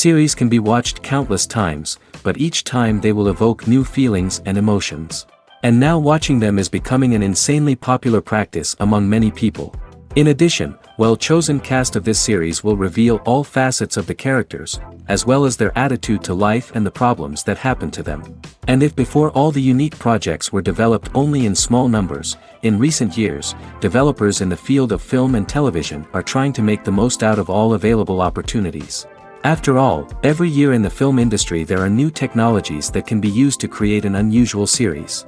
Series can be watched countless times, but each time they will evoke new feelings and emotions. And now watching them is becoming an insanely popular practice among many people. In addition, well-chosen cast of this series will reveal all facets of the characters, as well as their attitude to life and the problems that happen to them. And if before all the unique projects were developed only in small numbers, in recent years, developers in the field of film and television are trying to make the most out of all available opportunities. After all, every year in the film industry there are new technologies that can be used to create an unusual series.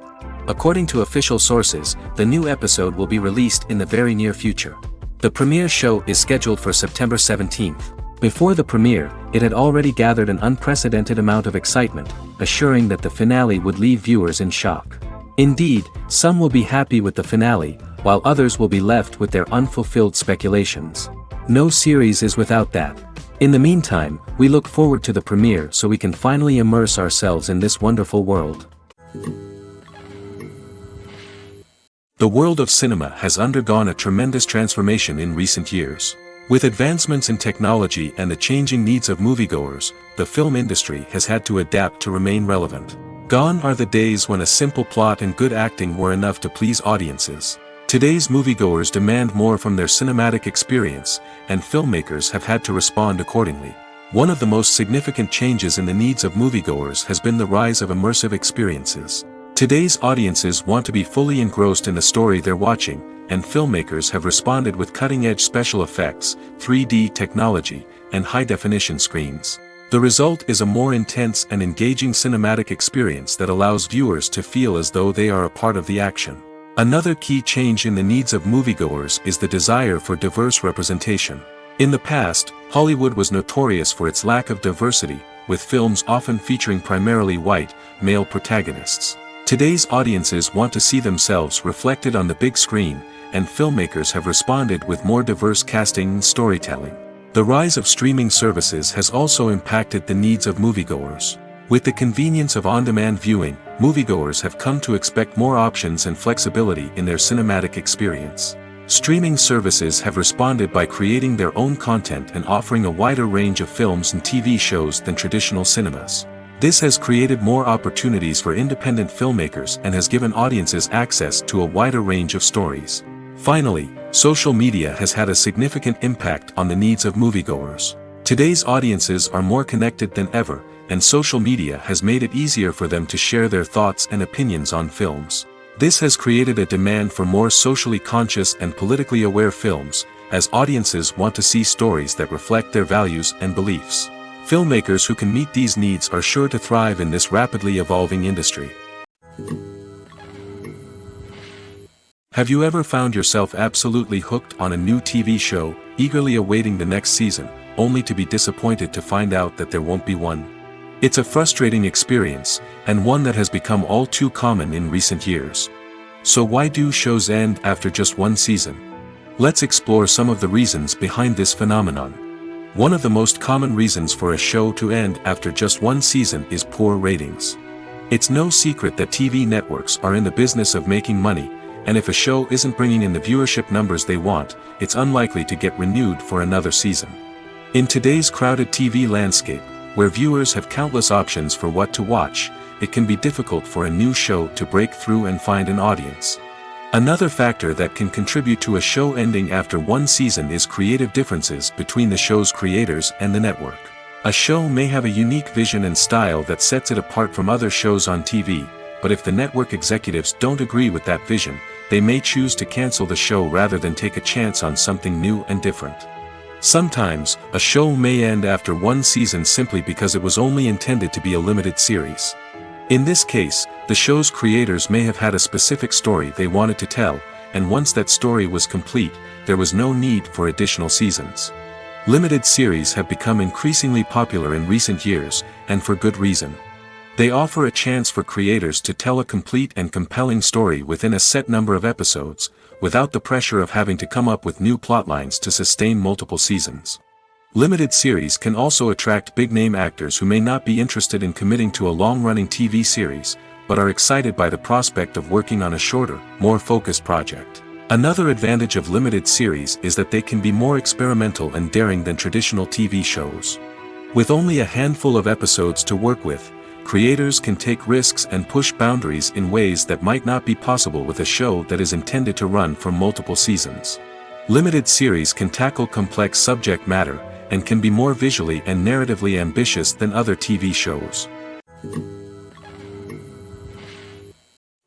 According to official sources, the new episode will be released in the very near future. The premiere show is scheduled for September 17th. Before the premiere, it had already gathered an unprecedented amount of excitement, assuring that the finale would leave viewers in shock. Indeed, some will be happy with the finale, while others will be left with their unfulfilled speculations. No series is without that. In the meantime, we look forward to the premiere so we can finally immerse ourselves in this wonderful world. The world of cinema has undergone a tremendous transformation in recent years. With advancements in technology and the changing needs of moviegoers, the film industry has had to adapt to remain relevant. Gone are the days when a simple plot and good acting were enough to please audiences. Today's moviegoers demand more from their cinematic experience, and filmmakers have had to respond accordingly. One of the most significant changes in the needs of moviegoers has been the rise of immersive experiences. Today's audiences want to be fully engrossed in the story they're watching, and filmmakers have responded with cutting-edge special effects, 3D technology, and high-definition screens. The result is a more intense and engaging cinematic experience that allows viewers to feel as though they are a part of the action. Another key change in the needs of moviegoers is the desire for diverse representation. In the past, Hollywood was notorious for its lack of diversity, with films often featuring primarily white, male protagonists. Today's audiences want to see themselves reflected on the big screen, and filmmakers have responded with more diverse casting and storytelling. The rise of streaming services has also impacted the needs of moviegoers. With the convenience of on-demand viewing, moviegoers have come to expect more options and flexibility in their cinematic experience. Streaming services have responded by creating their own content and offering a wider range of films and TV shows than traditional cinemas. This has created more opportunities for independent filmmakers and has given audiences access to a wider range of stories. Finally, social media has had a significant impact on the needs of moviegoers. Today's audiences are more connected than ever, and social media has made it easier for them to share their thoughts and opinions on films. This has created a demand for more socially conscious and politically aware films, as audiences want to see stories that reflect their values and beliefs. Filmmakers who can meet these needs are sure to thrive in this rapidly evolving industry. Have you ever found yourself absolutely hooked on a new TV show, eagerly awaiting the next season, only to be disappointed to find out that there won't be one? It's a frustrating experience, and one that has become all too common in recent years. So why do shows end after just one season? Let's explore some of the reasons behind this phenomenon. One of the most common reasons for a show to end after just one season is poor ratings. It's no secret that TV networks are in the business of making money, and if a show isn't bringing in the viewership numbers they want, it's unlikely to get renewed for another season. In today's crowded TV landscape, where viewers have countless options for what to watch, it can be difficult for a new show to break through and find an audience. Another factor that can contribute to a show ending after one season is creative differences between the show's creators and the network. A show may have a unique vision and style that sets it apart from other shows on TV, but if the network executives don't agree with that vision, they may choose to cancel the show rather than take a chance on something new and different. Sometimes, a show may end after one season simply because it was only intended to be a limited series. In this case, the show's creators may have had a specific story they wanted to tell, and once that story was complete, there was no need for additional seasons. Limited series have become increasingly popular in recent years, and for good reason. They offer a chance for creators to tell a complete and compelling story within a set number of episodes, without the pressure of having to come up with new plotlines to sustain multiple seasons. Limited series can also attract big-name actors who may not be interested in committing to a long-running TV series, but are excited by the prospect of working on a shorter, more focused project. Another advantage of limited series is that they can be more experimental and daring than traditional TV shows. With only a handful of episodes to work with, creators can take risks and push boundaries in ways that might not be possible with a show that is intended to run for multiple seasons. Limited series can tackle complex subject matter, and can be more visually and narratively ambitious than other TV shows.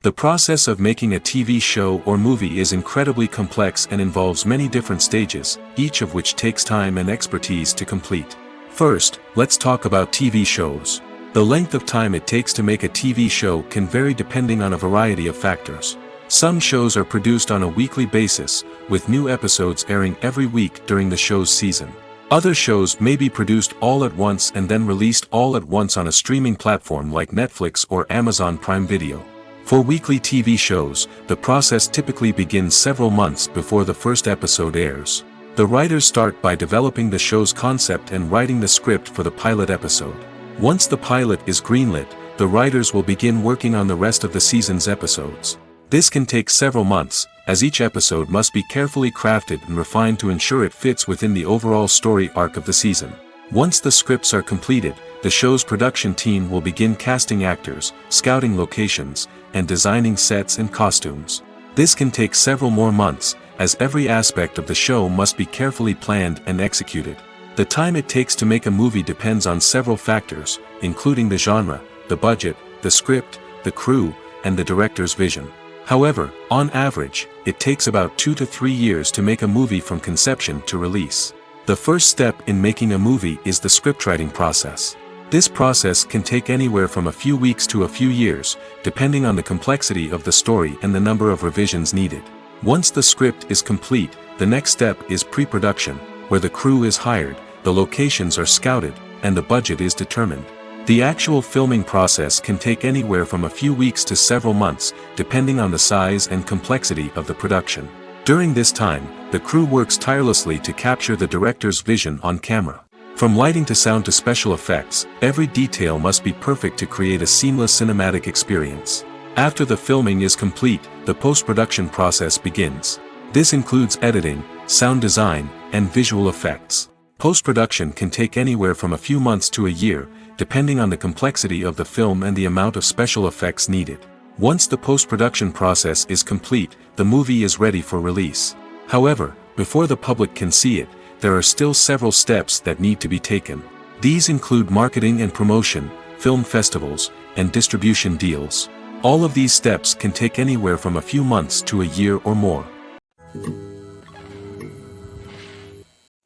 The process of making a TV show or movie is incredibly complex and involves many different stages, each of which takes time and expertise to complete. First, let's talk about TV shows. The length of time it takes to make a TV show can vary depending on a variety of factors. Some shows are produced on a weekly basis, with new episodes airing every week during the show's season. Other shows may be produced all at once and then released all at once on a streaming platform like Netflix or Amazon Prime Video. For weekly TV shows, the process typically begins several months before the first episode airs. The writers start by developing the show's concept and writing the script for the pilot episode. Once the pilot is greenlit, the writers will begin working on the rest of the season's episodes. This can take several months, as each episode must be carefully crafted and refined to ensure it fits within the overall story arc of the season. Once the scripts are completed, the show's production team will begin casting actors, scouting locations, and designing sets and costumes. This can take several more months, as every aspect of the show must be carefully planned and executed. The time it takes to make a movie depends on several factors, including the genre, the budget, the script, the crew, and the director's vision. However, on average, it takes about 2 to 3 years to make a movie from conception to release. The first step in making a movie is the scriptwriting process. This process can take anywhere from a few weeks to a few years, depending on the complexity of the story and the number of revisions needed. Once the script is complete, the next step is pre-production, where the crew is hired, the locations are scouted, and the budget is determined. The actual filming process can take anywhere from a few weeks to several months, depending on the size and complexity of the production. During this time, the crew works tirelessly to capture the director's vision on camera. From lighting to sound to special effects, every detail must be perfect to create a seamless cinematic experience. After the filming is complete, the post-production process begins. This includes editing, sound design, and visual effects. Post-production can take anywhere from a few months to a year, depending on the complexity of the film and the amount of special effects needed. Once the post-production process is complete, the movie is ready for release. However, before the public can see it, there are still several steps that need to be taken. These include marketing and promotion, film festivals, and distribution deals. All of these steps can take anywhere from a few months to a year or more.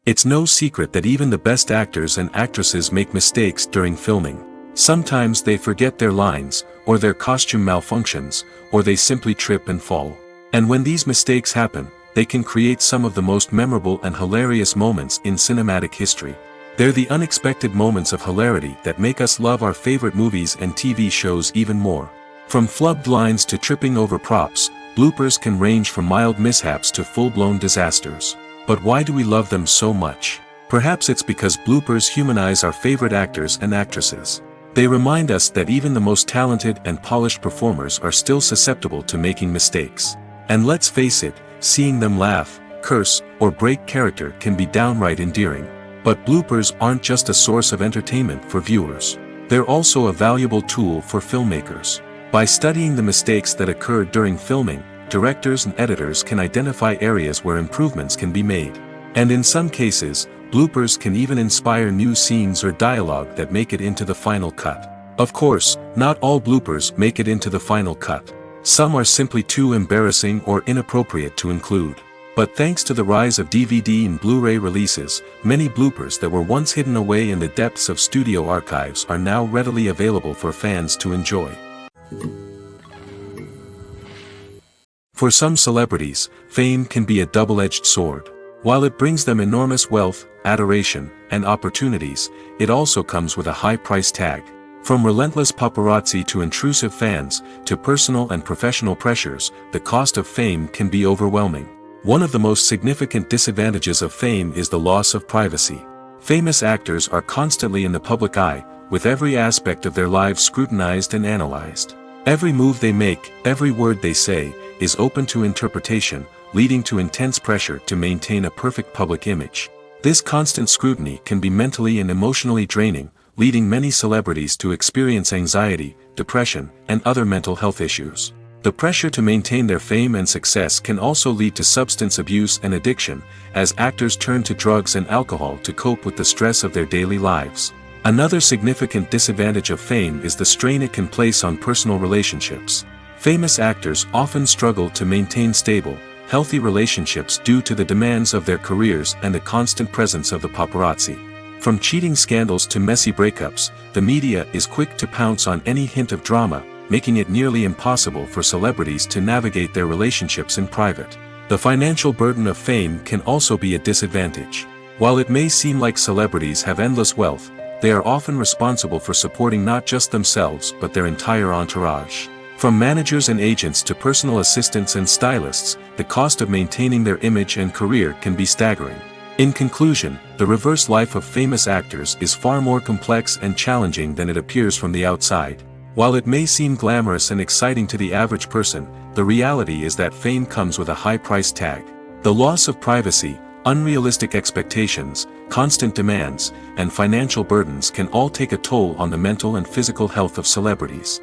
It's no secret that even the best actors and actresses make mistakes during filming. Sometimes they forget their lines, or their costume malfunctions, or they simply trip and fall. And when these mistakes happen, they can create some of the most memorable and hilarious moments in cinematic history. They're the unexpected moments of hilarity that make us love our favorite movies and TV shows even more. From flubbed lines to tripping over props, bloopers can range from mild mishaps to full-blown disasters. But why do we love them so much? Perhaps it's because bloopers humanize our favorite actors and actresses. They remind us that even the most talented and polished performers are still susceptible to making mistakes. And let's face it, seeing them laugh, curse, or break character can be downright endearing. But bloopers aren't just a source of entertainment for viewers. They're also a valuable tool for filmmakers. By studying the mistakes that occurred during filming, directors and editors can identify areas where improvements can be made. And in some cases, bloopers can even inspire new scenes or dialogue that make it into the final cut. Of course, not all bloopers make it into the final cut. Some are simply too embarrassing or inappropriate to include. But thanks to the rise of DVD and Blu-ray releases, many bloopers that were once hidden away in the depths of studio archives are now readily available for fans to enjoy. For some celebrities, fame can be a double-edged sword. While it brings them enormous wealth, adoration, and opportunities, it also comes with a high price tag. From relentless paparazzi to intrusive fans, to personal and professional pressures, the cost of fame can be overwhelming. One of the most significant disadvantages of fame is the loss of privacy. Famous actors are constantly in the public eye, with every aspect of their lives scrutinized and analyzed. Every move they make, every word they say, is open to interpretation, leading to intense pressure to maintain a perfect public image. This constant scrutiny can be mentally and emotionally draining, leading many celebrities to experience anxiety, depression, and other mental health issues. The pressure to maintain their fame and success can also lead to substance abuse and addiction, as actors turn to drugs and alcohol to cope with the stress of their daily lives. Another significant disadvantage of fame is the strain it can place on personal relationships. Famous actors often struggle to maintain stable, healthy relationships due to the demands of their careers and the constant presence of the paparazzi. From cheating scandals to messy breakups, the media is quick to pounce on any hint of drama, making it nearly impossible for celebrities to navigate their relationships in private. The financial burden of fame can also be a disadvantage. While it may seem like celebrities have endless wealth, they are often responsible for supporting not just themselves but their entire entourage. From managers and agents to personal assistants and stylists, the cost of maintaining their image and career can be staggering. In conclusion, the reverse life of famous actors is far more complex and challenging than it appears from the outside. While it may seem glamorous and exciting to the average person, the reality is that fame comes with a high price tag. The loss of privacy, unrealistic expectations, constant demands, and financial burdens can all take a toll on the mental and physical health of celebrities.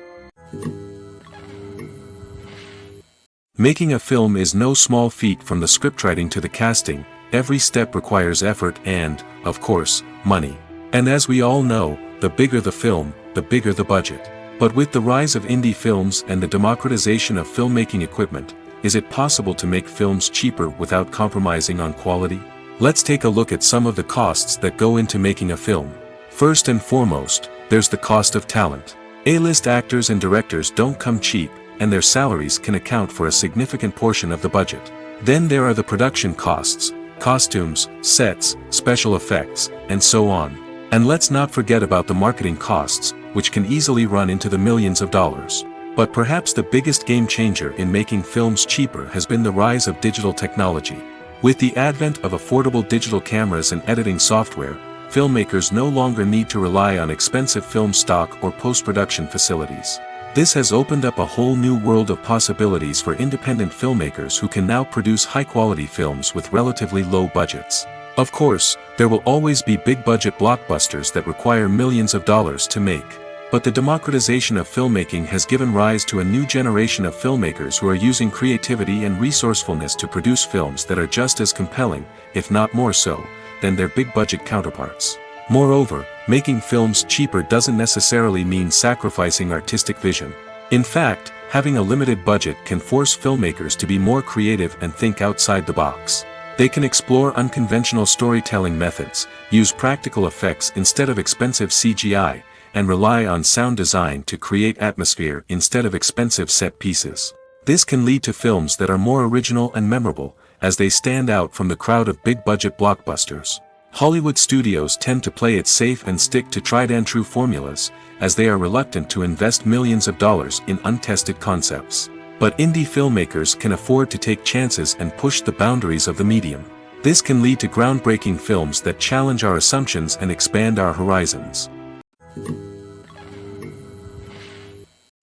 Making a film is no small feat. From the scriptwriting to the casting, every step requires effort and, of course, money. And as we all know, the bigger the film, the bigger the budget. But with the rise of indie films and the democratization of filmmaking equipment, is it possible to make films cheaper without compromising on quality? Let's take a look at some of the costs that go into making a film. First and foremost, there's the cost of talent. A-list actors and directors don't come cheap, and their salaries can account for a significant portion of the budget. Then there are the production costs, costumes, sets, special effects, and so on. And let's not forget about the marketing costs, which can easily run into the millions of dollars. But perhaps the biggest game changer in making films cheaper has been the rise of digital technology. With the advent of affordable digital cameras and editing software, filmmakers no longer need to rely on expensive film stock or post-production facilities. This has opened up a whole new world of possibilities for independent filmmakers who can now produce high-quality films with relatively low budgets. Of course, there will always be big-budget blockbusters that require millions of dollars to make. But the democratization of filmmaking has given rise to a new generation of filmmakers who are using creativity and resourcefulness to produce films that are just as compelling, if not more so, than their big-budget counterparts. Moreover, making films cheaper doesn't necessarily mean sacrificing artistic vision. In fact, having a limited budget can force filmmakers to be more creative and think outside the box. They can explore unconventional storytelling methods, use practical effects instead of expensive CGI, and rely on sound design to create atmosphere instead of expensive set pieces. This can lead to films that are more original and memorable, as they stand out from the crowd of big-budget blockbusters. Hollywood studios tend to play it safe and stick to tried-and-true formulas, as they are reluctant to invest millions of dollars in untested concepts. But indie filmmakers can afford to take chances and push the boundaries of the medium. This can lead to groundbreaking films that challenge our assumptions and expand our horizons.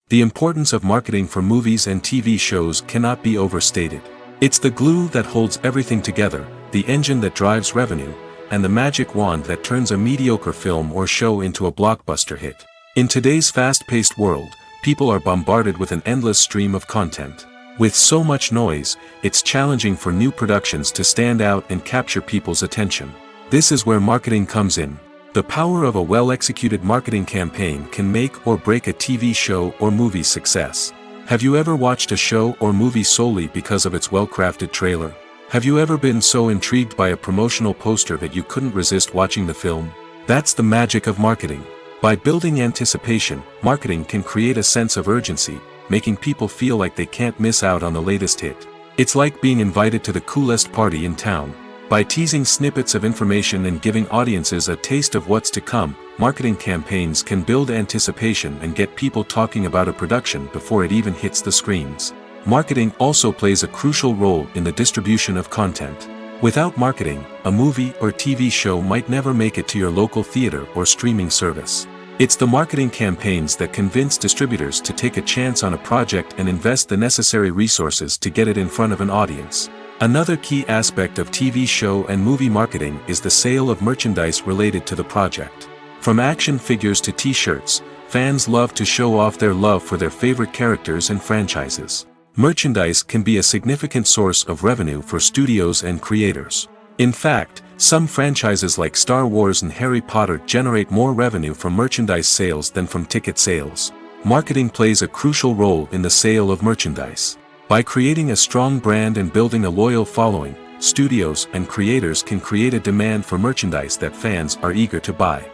The importance of marketing for movies and TV shows cannot be overstated. It's the glue that holds everything together, the engine that drives revenue, and the magic wand that turns a mediocre film or show into a blockbuster hit. In today's fast-paced world, people are bombarded with an endless stream of content. With so much noise, it's challenging for new productions to stand out and capture people's attention. This is where marketing comes in. The power of a well-executed marketing campaign can make or break a TV show or movie's success. Have you ever watched a show or movie solely because of its well-crafted trailer? Have you ever been so intrigued by a promotional poster that you couldn't resist watching the film? That's the magic of marketing. By building anticipation, marketing can create a sense of urgency, making people feel like they can't miss out on the latest hit. It's like being invited to the coolest party in town. By teasing snippets of information and giving audiences a taste of what's to come, marketing campaigns can build anticipation and get people talking about a production before it even hits the screens. Marketing also plays a crucial role in the distribution of content. Without marketing, a movie or TV show might never make it to your local theater or streaming service. It's the marketing campaigns that convince distributors to take a chance on a project and invest the necessary resources to get it in front of an audience. Another key aspect of TV show and movie marketing is the sale of merchandise related to the project. From action figures to t-shirts, fans love to show off their love for their favorite characters and franchises. Merchandise can be a significant source of revenue for studios and creators. In fact, some franchises like Star Wars and Harry Potter generate more revenue from merchandise sales than from ticket sales. Marketing plays a crucial role in the sale of merchandise. By creating a strong brand and building a loyal following, studios and creators can create a demand for merchandise that fans are eager to buy.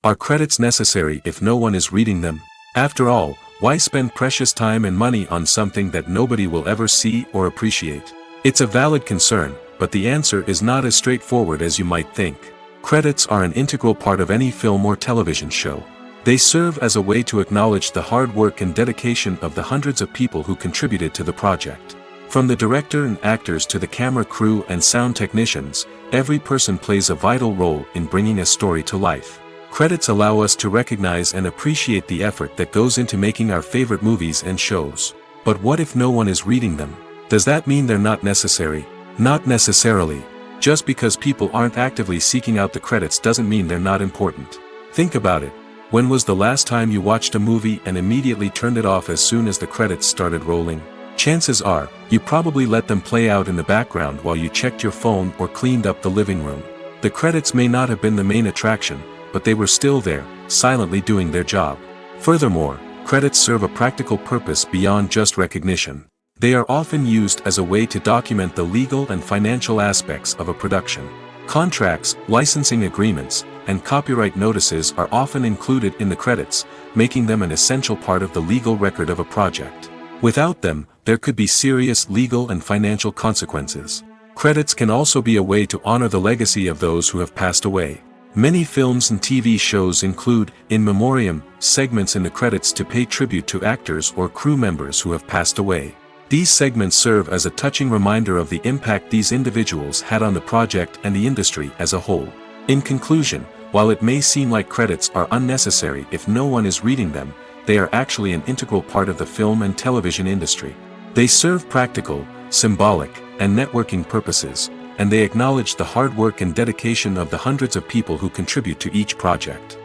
Are credits necessary if no one is reading them? After all, why spend precious time and money on something that nobody will ever see or appreciate? It's a valid concern, but the answer is not as straightforward as you might think. Credits are an integral part of any film or television show. They serve as a way to acknowledge the hard work and dedication of the hundreds of people who contributed to the project. From the director and actors to the camera crew and sound technicians, every person plays a vital role in bringing a story to life. Credits allow us to recognize and appreciate the effort that goes into making our favorite movies and shows. But what if no one is reading them? Does that mean they're not necessary? Not necessarily. Just because people aren't actively seeking out the credits doesn't mean they're not important. Think about it. When was the last time you watched a movie and immediately turned it off as soon as the credits started rolling? Chances are, you probably let them play out in the background while you checked your phone or cleaned up the living room. The credits may not have been the main attraction, but they were still there, silently doing their job. Furthermore, credits serve a practical purpose beyond just recognition. They are often used as a way to document the legal and financial aspects of a production. Contracts, licensing agreements, and copyright notices are often included in the credits, making them an essential part of the legal record of a project. Without them, there could be serious legal and financial consequences. Credits can also be a way to honor the legacy of those who have passed away. Many films and TV shows include, in memoriam, segments in the credits to pay tribute to actors or crew members who have passed away. These segments serve as a touching reminder of the impact these individuals had on the project and the industry as a whole. In conclusion, while it may seem like credits are unnecessary if no one is reading them, they are actually an integral part of the film and television industry. They serve practical, symbolic, and networking purposes, and they acknowledge the hard work and dedication of the hundreds of people who contribute to each project.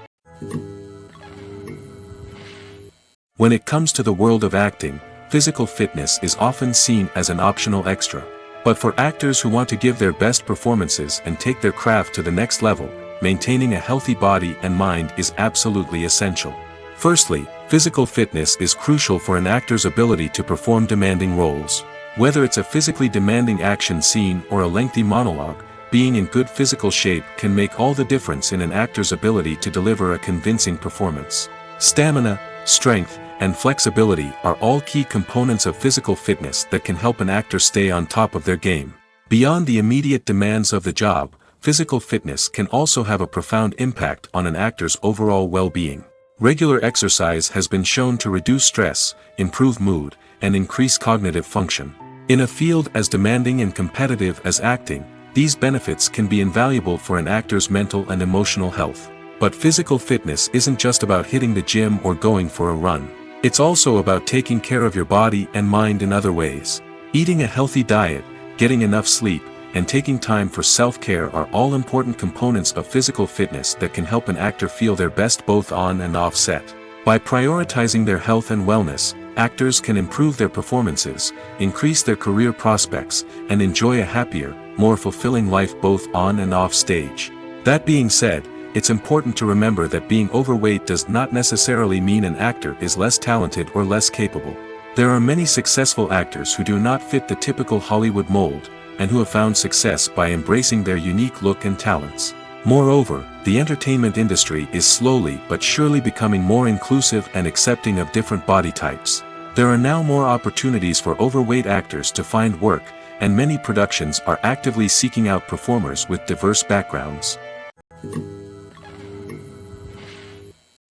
When it comes to the world of acting, physical fitness is often seen as an optional extra. But for actors who want to give their best performances and take their craft to the next level, maintaining a healthy body and mind is absolutely essential. Firstly, physical fitness is crucial for an actor's ability to perform demanding roles. Whether it's a physically demanding action scene or a lengthy monologue, being in good physical shape can make all the difference in an actor's ability to deliver a convincing performance. Stamina, strength, and flexibility are all key components of physical fitness that can help an actor stay on top of their game. Beyond the immediate demands of the job, physical fitness can also have a profound impact on an actor's overall well-being. Regular exercise has been shown to reduce stress, improve mood, and increase cognitive function. In a field as demanding and competitive as acting, these benefits can be invaluable for an actor's mental and emotional health. But physical fitness isn't just about hitting the gym or going for a run. It's also about taking care of your body and mind in other ways. Eating a healthy diet, getting enough sleep, and taking time for self-care are all important components of physical fitness that can help an actor feel their best both on and off set. By prioritizing their health and wellness, actors can improve their performances, increase their career prospects, and enjoy a happier, more fulfilling life both on and off stage. That being said, it's important to remember that being overweight does not necessarily mean an actor is less talented or less capable. There are many successful actors who do not fit the typical Hollywood mold, and who have found success by embracing their unique look and talents. Moreover, the entertainment industry is slowly but surely becoming more inclusive and accepting of different body types. There are now more opportunities for overweight actors to find work, and many productions are actively seeking out performers with diverse backgrounds.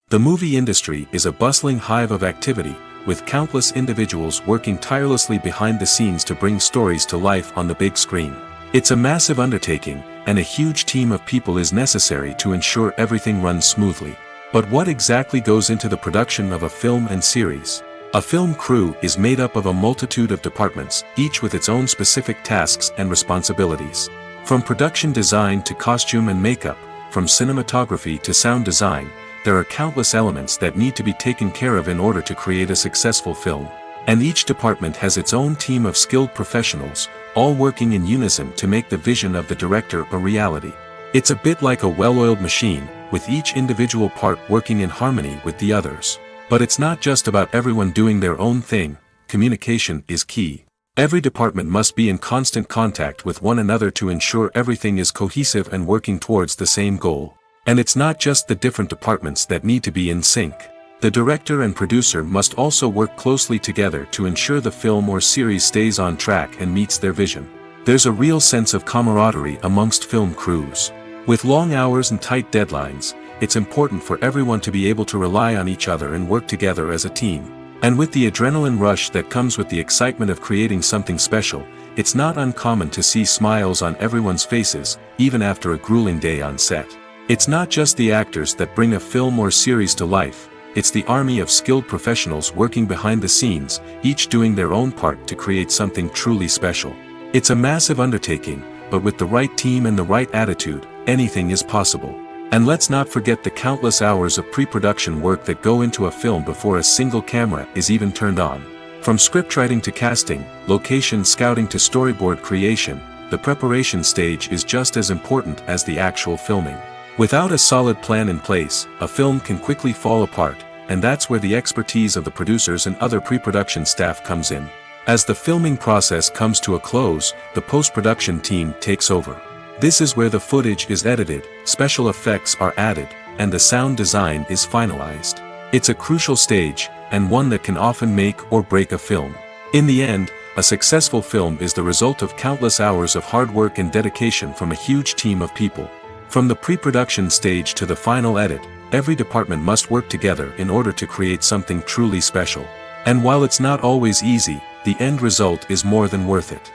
The movie industry is a bustling hive of activity, with countless individuals working tirelessly behind the scenes to bring stories to life on the big screen. It's a massive undertaking, and a huge team of people is necessary to ensure everything runs smoothly. But what exactly goes into the production of a film and series? A film crew is made up of a multitude of departments, each with its own specific tasks and responsibilities. From production design to costume and makeup, from cinematography to sound design, there are countless elements that need to be taken care of in order to create a successful film. And each department has its own team of skilled professionals, all working in unison to make the vision of the director a reality. It's a bit like a well-oiled machine, with each individual part working in harmony with the others. But it's not just about everyone doing their own thing. Communication is key. Every department must be in constant contact with one another to ensure everything is cohesive and working towards the same goal. And it's not just the different departments that need to be in sync. The director and producer must also work closely together to ensure the film or series stays on track and meets their vision. There's a real sense of camaraderie amongst film crews. With long hours and tight deadlines, it's important for everyone to be able to rely on each other and work together as a team. And with the adrenaline rush that comes with the excitement of creating something special, it's not uncommon to see smiles on everyone's faces, even after a grueling day on set. It's not just the actors that bring a film or series to life, it's the army of skilled professionals working behind the scenes, each doing their own part to create something truly special. It's a massive undertaking, but with the right team and the right attitude, anything is possible. And let's not forget the countless hours of pre-production work that go into a film before a single camera is even turned on. From scriptwriting to casting, location scouting to storyboard creation, the preparation stage is just as important as the actual filming. Without a solid plan in place, a film can quickly fall apart, and that's where the expertise of the producers and other pre-production staff comes in. As the filming process comes to a close, the post-production team takes over. This is where the footage is edited, special effects are added, and the sound design is finalized. It's a crucial stage, and one that can often make or break a film. In the end, a successful film is the result of countless hours of hard work and dedication from a huge team of people. From the pre-production stage to the final edit, every department must work together in order to create something truly special. And while it's not always easy, the end result is more than worth it.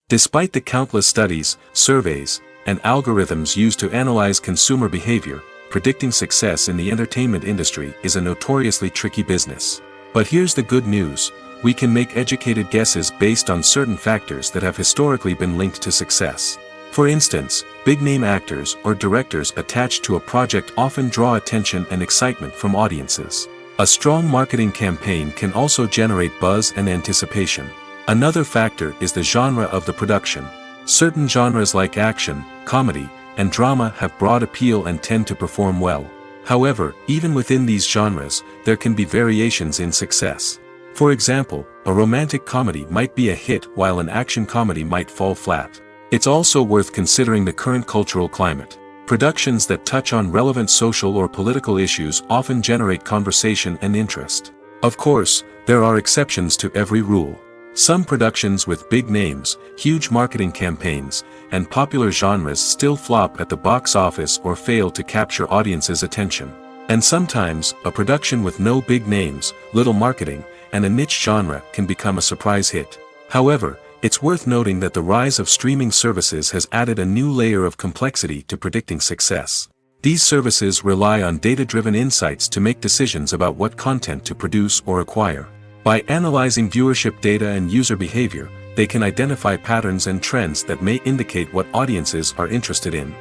Despite the countless studies, surveys, and algorithms used to analyze consumer behavior, predicting success in the entertainment industry is a notoriously tricky business. But here's the good news. We can make educated guesses based on certain factors that have historically been linked to success. For instance, big-name actors or directors attached to a project often draw attention and excitement from audiences. A strong marketing campaign can also generate buzz and anticipation. Another factor is the genre of the production. Certain genres like action, comedy, and drama have broad appeal and tend to perform well. However, even within these genres, there can be variations in success. For example, a romantic comedy might be a hit while an action comedy might fall flat. It's also worth considering the current cultural climate. Productions that touch on relevant social or political issues often generate conversation and interest. Of course, there are exceptions to every rule. Some productions with big names, huge marketing campaigns, and popular genres still flop at the box office or fail to capture audiences' attention. And sometimes, a production with no big names, little marketing, and a niche genre can become a surprise hit. However, it's worth noting that the rise of streaming services has added a new layer of complexity to predicting success. These services rely on data-driven insights to make decisions about what content to produce or acquire. By analyzing viewership data and user behavior, they can identify patterns and trends that may indicate what audiences are interested in.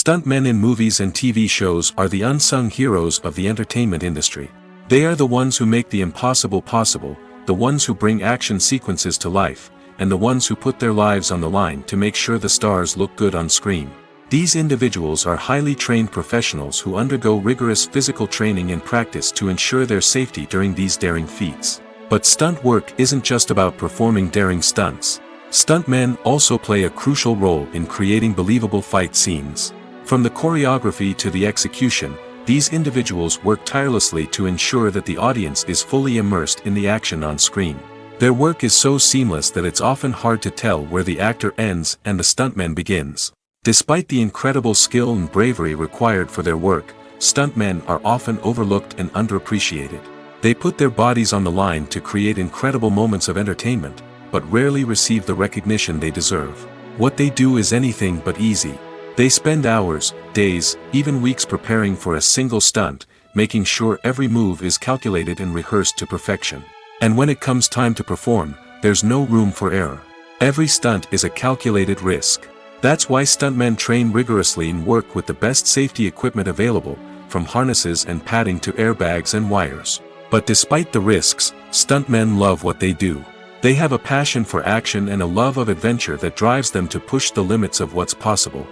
Stuntmen in movies and TV shows are the unsung heroes of the entertainment industry. They are the ones who make the impossible possible, the ones who bring action sequences to life, and the ones who put their lives on the line to make sure the stars look good on screen. These individuals are highly trained professionals who undergo rigorous physical training and practice to ensure their safety during these daring feats. But stunt work isn't just about performing daring stunts. Stuntmen also play a crucial role in creating believable fight scenes. From the choreography to the execution, these individuals work tirelessly to ensure that the audience is fully immersed in the action on screen. Their work is so seamless that it's often hard to tell where the actor ends and the stuntman begins. Despite the incredible skill and bravery required for their work, stuntmen are often overlooked and underappreciated. They put their bodies on the line to create incredible moments of entertainment, but rarely receive the recognition they deserve. What they do is anything but easy. They spend hours, days, even weeks preparing for a single stunt, making sure every move is calculated and rehearsed to perfection. And when it comes time to perform, there's no room for error. Every stunt is a calculated risk. That's why stuntmen train rigorously and work with the best safety equipment available, from harnesses and padding to airbags and wires. But despite the risks, stuntmen love what they do. They have a passion for action and a love of adventure that drives them to push the limits of what's possible.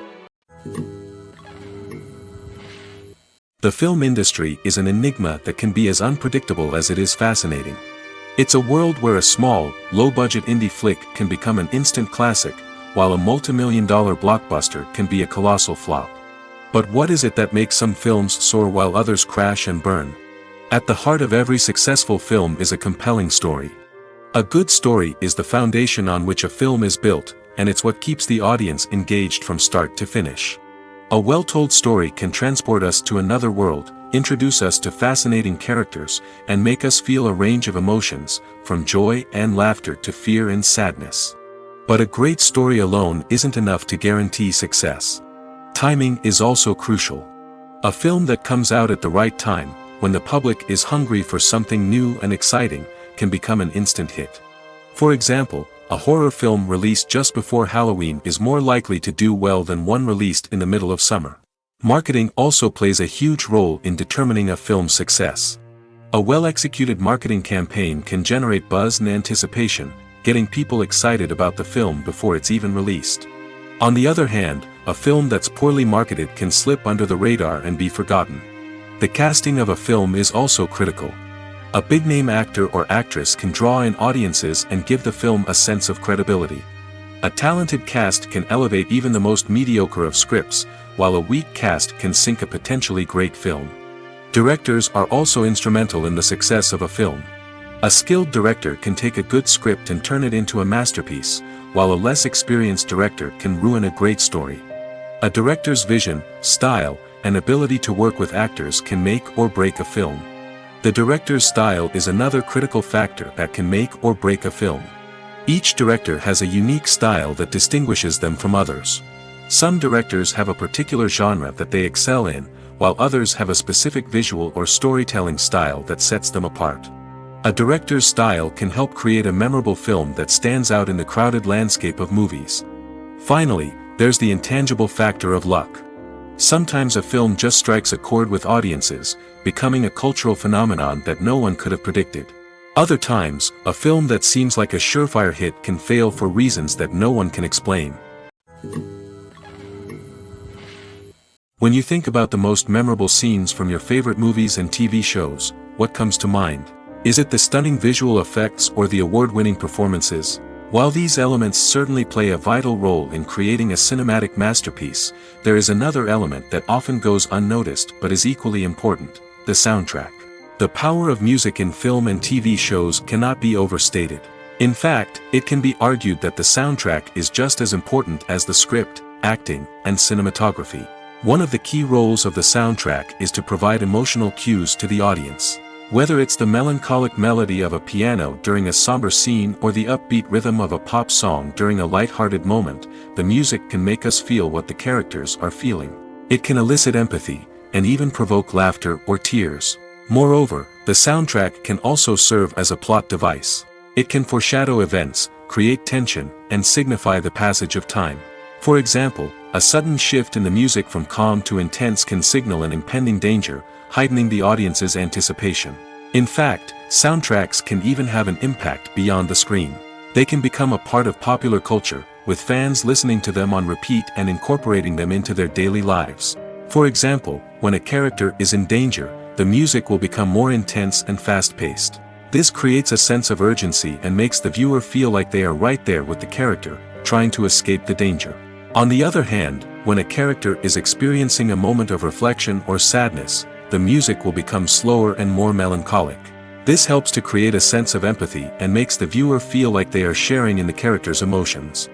The film industry is an enigma that can be as unpredictable as it is fascinating. It's a world where a small, low-budget indie flick can become an instant classic, while a multi-million-dollar blockbuster can be a colossal flop. But what is it that makes some films soar while others crash and burn? At the heart of every successful film is a compelling story. A good story is the foundation on which a film is built, and it's what keeps the audience engaged from start to finish. A well-told story can transport us to another world, introduce us to fascinating characters, and make us feel a range of emotions, from joy and laughter to fear and sadness. But a great story alone isn't enough to guarantee success. Timing is also crucial. A film that comes out at the right time, when the public is hungry for something new and exciting, can become an instant hit. For example, a horror film released just before Halloween is more likely to do well than one released in the middle of summer. Marketing also plays a huge role in determining a film's success. A well-executed marketing campaign can generate buzz and anticipation, getting people excited about the film before it's even released. On the other hand, a film that's poorly marketed can slip under the radar and be forgotten. The casting of a film is also critical. A big-name actor or actress can draw in audiences and give the film a sense of credibility. A talented cast can elevate even the most mediocre of scripts, while a weak cast can sink a potentially great film. Directors are also instrumental in the success of a film. A skilled director can take a good script and turn it into a masterpiece, while a less experienced director can ruin a great story. A director's vision, style, and ability to work with actors can make or break a film. The director's style is another critical factor that can make or break a film. Each director has a unique style that distinguishes them from others. Some directors have a particular genre that they excel in, while others have a specific visual or storytelling style that sets them apart. A director's style can help create a memorable film that stands out in the crowded landscape of movies. Finally, there's the intangible factor of luck. Sometimes a film just strikes a chord with audiences, becoming a cultural phenomenon that no one could have predicted. Other times, a film that seems like a surefire hit can fail for reasons that no one can explain. When you think about the most memorable scenes from your favorite movies and TV shows, what comes to mind? Is it the stunning visual effects or the award-winning performances? While these elements certainly play a vital role in creating a cinematic masterpiece, there is another element that often goes unnoticed but is equally important: the soundtrack. The power of music in film and TV shows cannot be overstated. In fact, it can be argued that the soundtrack is just as important as the script, acting, and cinematography. One of the key roles of the soundtrack is to provide emotional cues to the audience. Whether it's the melancholic melody of a piano during a somber scene or the upbeat rhythm of a pop song during a light-hearted moment, the music can make us feel what the characters are feeling. It can elicit empathy, and even provoke laughter or tears. Moreover, the soundtrack can also serve as a plot device. It can foreshadow events, create tension, and signify the passage of time. For example, a sudden shift in the music from calm to intense can signal an impending danger, heightening the audience's anticipation. In fact, soundtracks can even have an impact beyond the screen. They can become a part of popular culture, with fans listening to them on repeat and incorporating them into their daily lives. For example, when a character is in danger, the music will become more intense and fast-paced. This creates a sense of urgency and makes the viewer feel like they are right there with the character, trying to escape the danger. On the other hand, when a character is experiencing a moment of reflection or sadness, the music will become slower and more melancholic. This helps to create a sense of empathy and makes the viewer feel like they are sharing in the character's emotions.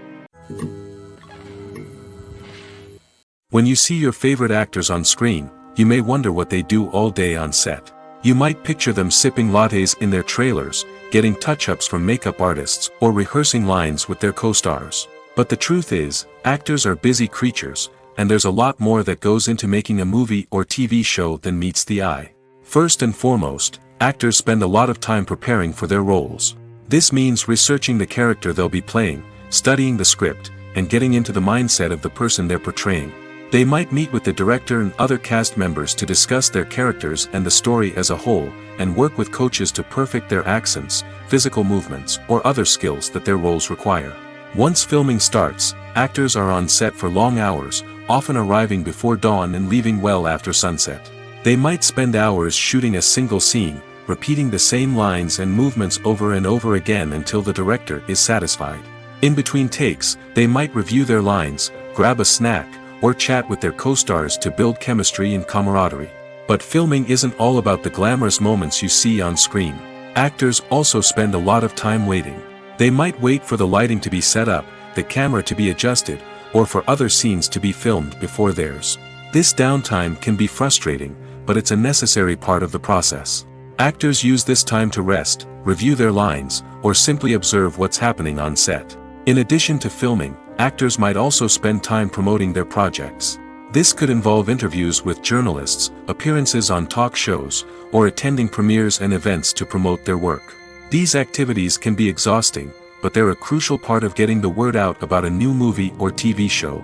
When you see your favorite actors on screen, you may wonder what they do all day on set. You might picture them sipping lattes in their trailers, getting touch-ups from makeup artists, or rehearsing lines with their co-stars. But the truth is, actors are busy creatures, and there's a lot more that goes into making a movie or TV show than meets the eye. First and foremost, actors spend a lot of time preparing for their roles. This means researching the character they'll be playing, studying the script, and getting into the mindset of the person they're portraying. They might meet with the director and other cast members to discuss their characters and the story as a whole, and work with coaches to perfect their accents, physical movements, or other skills that their roles require. Once filming starts, actors are on set for long hours, often arriving before dawn and leaving well after sunset. They might spend hours shooting a single scene, repeating the same lines and movements over and over again until the director is satisfied. In between takes, they might review their lines, grab a snack, or chat with their co-stars to build chemistry and camaraderie. But filming isn't all about the glamorous moments you see on screen. Actors also spend a lot of time waiting. They might wait for the lighting to be set up, the camera to be adjusted, or for other scenes to be filmed before theirs. This downtime can be frustrating, but it's a necessary part of the process. Actors use this time to rest, review their lines, or simply observe what's happening on set. In addition to filming, actors might also spend time promoting their projects. This could involve interviews with journalists, appearances on talk shows, or attending premieres and events to promote their work. These activities can be exhausting, but they're a crucial part of getting the word out about a new movie or TV show.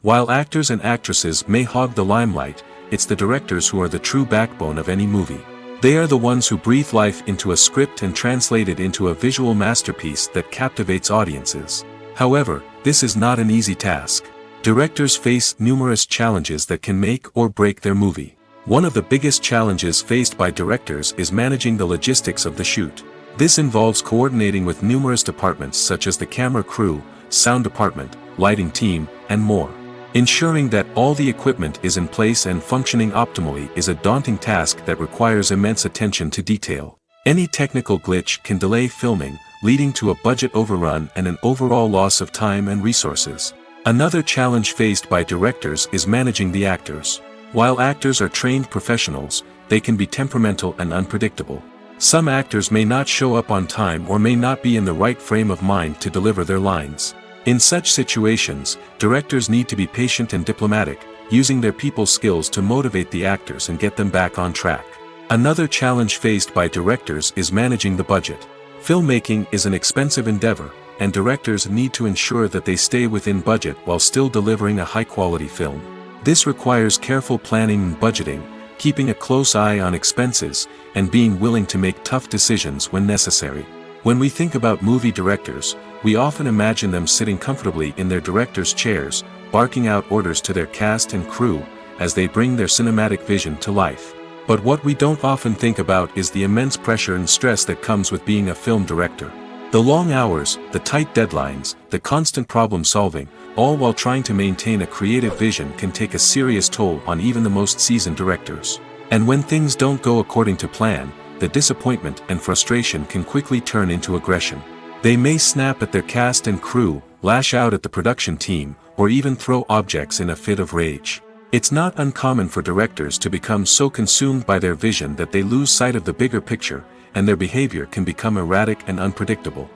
While actors and actresses may hog the limelight, it's the directors who are the true backbone of any movie. They are the ones who breathe life into a script and translate it into a visual masterpiece that captivates audiences. However, this is not an easy task. Directors face numerous challenges that can make or break their movie. One of the biggest challenges faced by directors is managing the logistics of the shoot. This involves coordinating with numerous departments such as the camera crew, sound department, lighting team, and more. Ensuring that all the equipment is in place and functioning optimally is a daunting task that requires immense attention to detail. Any technical glitch can delay filming, leading to a budget overrun and an overall loss of time and resources. Another challenge faced by directors is managing the actors. While actors are trained professionals, they can be temperamental and unpredictable. Some actors may not show up on time or may not be in the right frame of mind to deliver their lines. In such situations, directors need to be patient and diplomatic, using their people skills to motivate the actors and get them back on track. Another challenge faced by directors is managing the budget. Filmmaking is an expensive endeavor, and directors need to ensure that they stay within budget while still delivering a high-quality film. This requires careful planning and budgeting, keeping a close eye on expenses, and being willing to make tough decisions when necessary. When we think about movie directors, we often imagine them sitting comfortably in their director's chairs, barking out orders to their cast and crew, as they bring their cinematic vision to life. But what we don't often think about is the immense pressure and stress that comes with being a film director. The long hours, the tight deadlines, the constant problem solving, all while trying to maintain a creative vision can take a serious toll on even the most seasoned directors. And when things don't go according to plan, the disappointment and frustration can quickly turn into aggression. They may snap at their cast and crew, lash out at the production team, or even throw objects in a fit of rage. It's not uncommon for directors to become so consumed by their vision that they lose sight of the bigger picture, and their behavior can become erratic and unpredictable.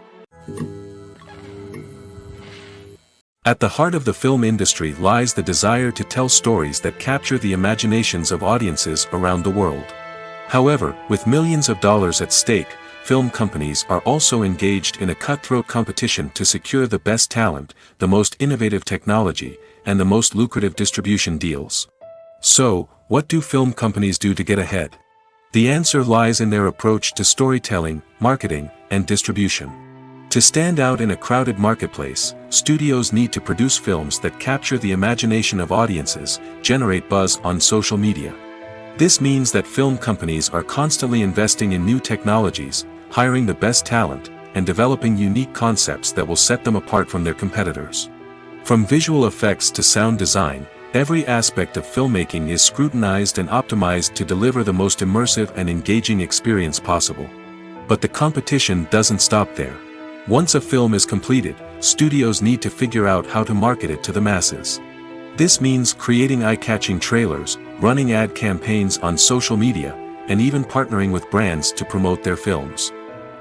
At the heart of the film industry lies the desire to tell stories that capture the imaginations of audiences around the world. However, with millions of dollars at stake, film companies are also engaged in a cutthroat competition to secure the best talent, the most innovative technology, and the most lucrative distribution deals. So, what do film companies do to get ahead? The answer lies in their approach to storytelling, marketing, and distribution. To stand out in a crowded marketplace, studios need to produce films that capture the imagination of audiences, generate buzz on social media. This means that film companies are constantly investing in new technologies, hiring the best talent, and developing unique concepts that will set them apart from their competitors. From visual effects to sound design, every aspect of filmmaking is scrutinized and optimized to deliver the most immersive and engaging experience possible. But the competition doesn't stop there. Once a film is completed, studios need to figure out how to market it to the masses. This means creating eye-catching trailers, running ad campaigns on social media, and even partnering with brands to promote their films.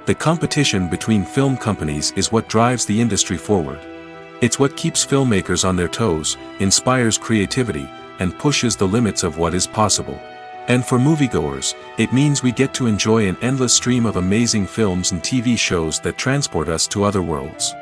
The competition between film companies is what drives the industry forward. It's what keeps filmmakers on their toes, inspires creativity, and pushes the limits of what is possible. And for moviegoers, it means we get to enjoy an endless stream of amazing films and TV shows that transport us to other worlds.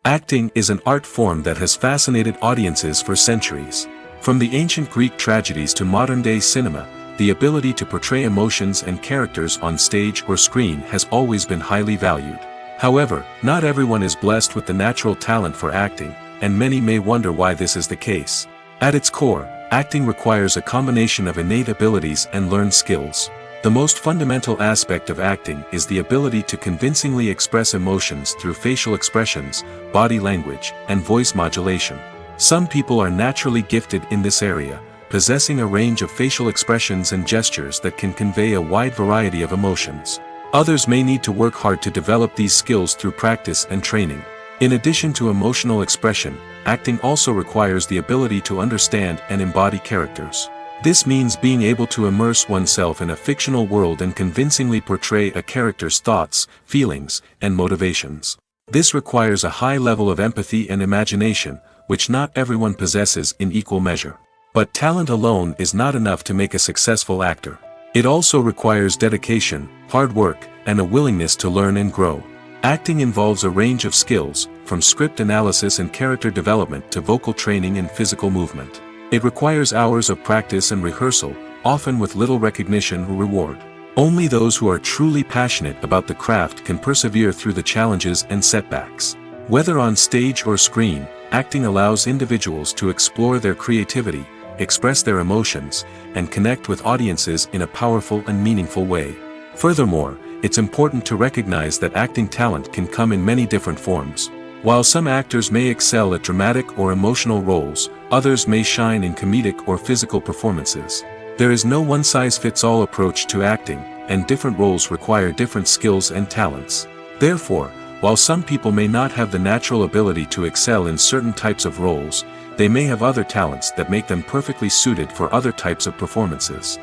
Acting is an art form that has fascinated audiences for centuries. From the ancient Greek tragedies to modern-day cinema, the ability to portray emotions and characters on stage or screen has always been highly valued. However, not everyone is blessed with the natural talent for acting, and many may wonder why this is the case. At its core, acting requires a combination of innate abilities and learned skills. The most fundamental aspect of acting is the ability to convincingly express emotions through facial expressions, body language, and voice modulation. Some people are naturally gifted in this area, possessing a range of facial expressions and gestures that can convey a wide variety of emotions. Others may need to work hard to develop these skills through practice and training. In addition to emotional expression, acting also requires the ability to understand and embody characters. This means being able to immerse oneself in a fictional world and convincingly portray a character's thoughts, feelings, and motivations. This requires a high level of empathy and imagination, which not everyone possesses in equal measure. But talent alone is not enough to make a successful actor. It also requires dedication, hard work, and a willingness to learn and grow. Acting involves a range of skills, from script analysis and character development to vocal training and physical movement. It requires hours of practice and rehearsal, often with little recognition or reward. Only those who are truly passionate about the craft can persevere through the challenges and setbacks. Whether on stage or screen, acting allows individuals to explore their creativity, express their emotions, and connect with audiences in a powerful and meaningful way. Furthermore, it's important to recognize that acting talent can come in many different forms. While some actors may excel at dramatic or emotional roles, others may shine in comedic or physical performances. There is no one-size-fits-all approach to acting, and different roles require different skills and talents. Therefore, while some people may not have the natural ability to excel in certain types of roles, they may have other talents that make them perfectly suited for other types of performances.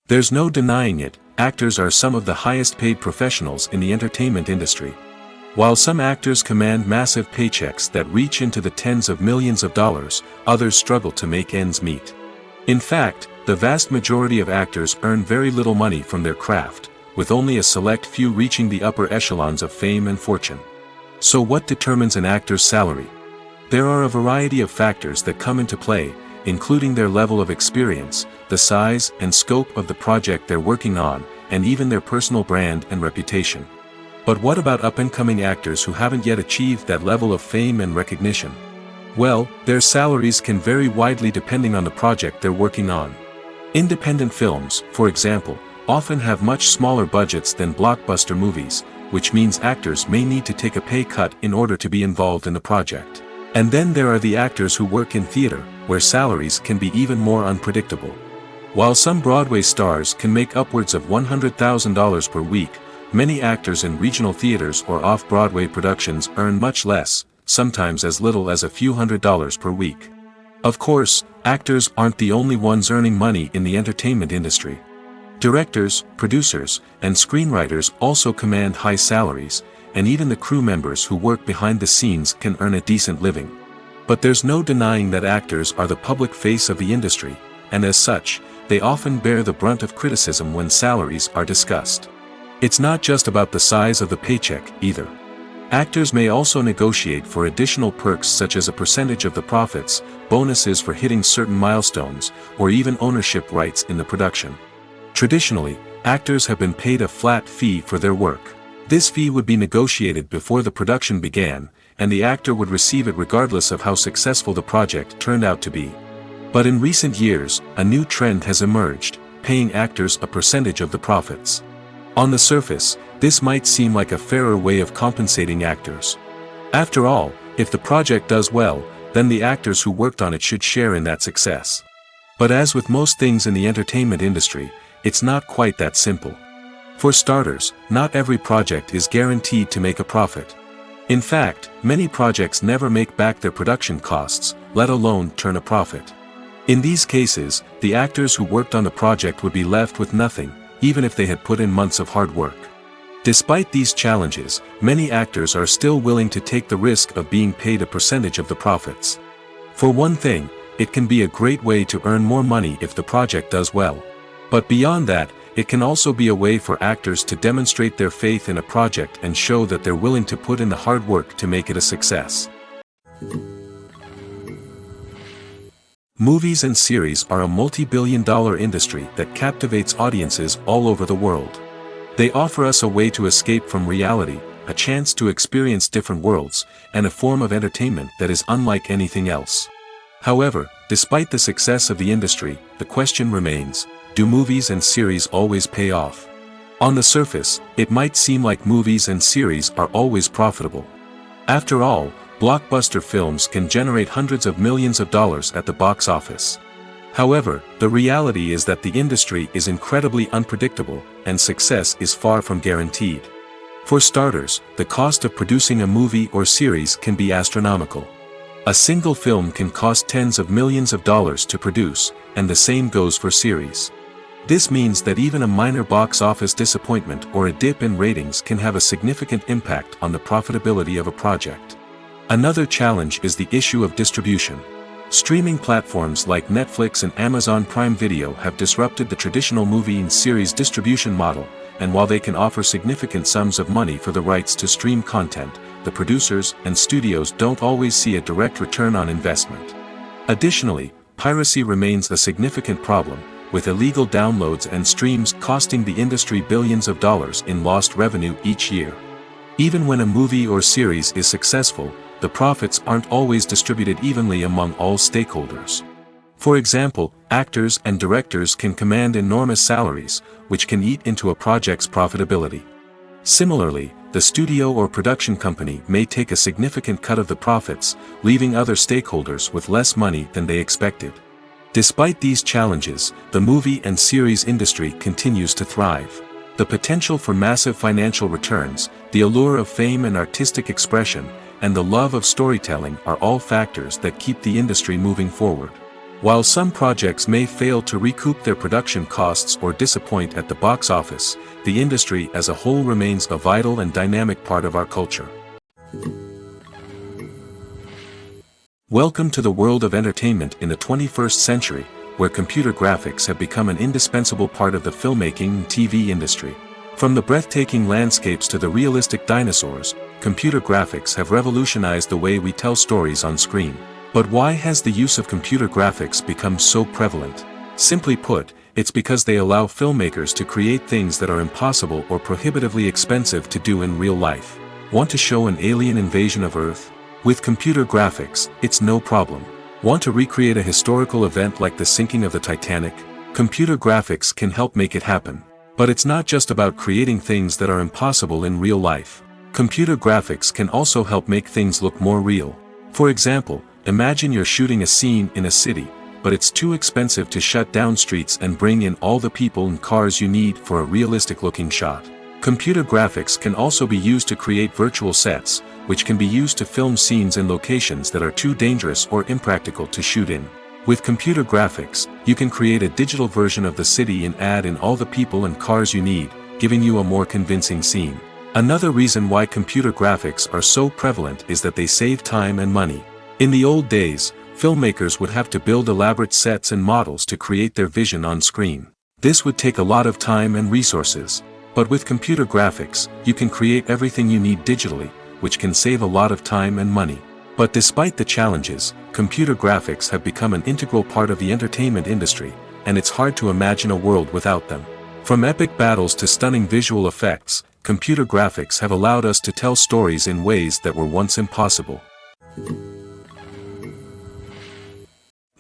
There's no denying it, actors are some of the highest-paid professionals in the entertainment industry. While some actors command massive paychecks that reach into the tens of millions of dollars, others struggle to make ends meet. In fact, the vast majority of actors earn very little money from their craft, with only a select few reaching the upper echelons of fame and fortune. So what determines an actor's salary? There are a variety of factors that come into play, including their level of experience, the size and scope of the project they're working on, and even their personal brand and reputation. But what about up-and-coming actors who haven't yet achieved that level of fame and recognition? Well, their salaries can vary widely depending on the project they're working on. Independent films, for example, often have much smaller budgets than blockbuster movies, which means actors may need to take a pay cut in order to be involved in the project. And then there are the actors who work in theater, where salaries can be even more unpredictable. While some Broadway stars can make upwards of $100,000 per week, many actors in regional theaters or off-Broadway productions earn much less, sometimes as little as a few $100s per week. Of course, actors aren't the only ones earning money in the entertainment industry. Directors, producers, and screenwriters also command high salaries, and even the crew members who work behind the scenes can earn a decent living. But there's no denying that actors are the public face of the industry, and as such, they often bear the brunt of criticism when salaries are discussed. It's not just about the size of the paycheck, either. Actors may also negotiate for additional perks such as a percentage of the profits, bonuses for hitting certain milestones, or even ownership rights in the production. Traditionally, actors have been paid a flat fee for their work. This fee would be negotiated before the production began, and the actor would receive it regardless of how successful the project turned out to be. But in recent years, a new trend has emerged, paying actors a percentage of the profits. On the surface, this might seem like a fairer way of compensating actors. After all, if the project does well, then the actors who worked on it should share in that success. But as with most things in the entertainment industry, it's not quite that simple. For starters, not every project is guaranteed to make a profit. In fact, many projects never make back their production costs, let alone turn a profit. In these cases, the actors who worked on the project would be left with nothing, even if they had put in months of hard work. Despite these challenges, many actors are still willing to take the risk of being paid a percentage of the profits. For one thing, it can be a great way to earn more money if the project does well. But beyond that, it can also be a way for actors to demonstrate their faith in a project and show that they're willing to put in the hard work to make it a success. Movies and series are a multi-billion-dollar industry that captivates audiences all over the world. They offer us a way to escape from reality, a chance to experience different worlds, and a form of entertainment that is unlike anything else. However, despite the success of the industry, the question remains, do movies and series always pay off? On the surface, it might seem like movies and series are always profitable. After all, blockbuster films can generate hundreds of millions of dollars at the box office. However, the reality is that the industry is incredibly unpredictable, and success is far from guaranteed. For starters, the cost of producing a movie or series can be astronomical. A single film can cost tens of millions of dollars to produce, and the same goes for series. This means that even a minor box office disappointment or a dip in ratings can have a significant impact on the profitability of a project. Another challenge is the issue of distribution. Streaming platforms like Netflix and Amazon Prime Video have disrupted the traditional movie and series distribution model, and while they can offer significant sums of money for the rights to stream content, the producers and studios don't always see a direct return on investment. Additionally, piracy remains a significant problem, with illegal downloads and streams costing the industry billions of dollars in lost revenue each year. Even when a movie or series is successful, the profits aren't always distributed evenly among all stakeholders. For example, actors and directors can command enormous salaries, which can eat into a project's profitability. Similarly, the studio or production company may take a significant cut of the profits, leaving other stakeholders with less money than they expected. Despite these challenges, the movie and series industry continues to thrive. The potential for massive financial returns, the allure of fame and artistic expression, and the love of storytelling are all factors that keep the industry moving forward. While some projects may fail to recoup their production costs or disappoint at the box office, the industry as a whole remains a vital and dynamic part of our culture. Welcome to the world of entertainment in the 21st century, where computer graphics have become an indispensable part of the filmmaking and TV industry. From the breathtaking landscapes to the realistic dinosaurs, computer graphics have revolutionized the way we tell stories on screen. But why has the use of computer graphics become so prevalent? Simply put, it's because they allow filmmakers to create things that are impossible or prohibitively expensive to do in real life. Want to show an alien invasion of Earth? With computer graphics, it's no problem. Want to recreate a historical event like the sinking of the Titanic? Computer graphics can help make it happen. But it's not just about creating things that are impossible in real life. Computer graphics can also help make things look more real. For example, imagine you're shooting a scene in a city, but it's too expensive to shut down streets and bring in all the people and cars you need for a realistic-looking shot. Computer graphics can also be used to create virtual sets, which can be used to film scenes in locations that are too dangerous or impractical to shoot in. With computer graphics, you can create a digital version of the city and add in all the people and cars you need, giving you a more convincing scene. Another reason why computer graphics are so prevalent is that they save time and money. In the old days, filmmakers would have to build elaborate sets and models to create their vision on screen. This would take a lot of time and resources. But with computer graphics, you can create everything you need digitally, which can save a lot of time and money. But despite the challenges, computer graphics have become an integral part of the entertainment industry, and it's hard to imagine a world without them. From epic battles to stunning visual effects, computer graphics have allowed us to tell stories in ways that were once impossible.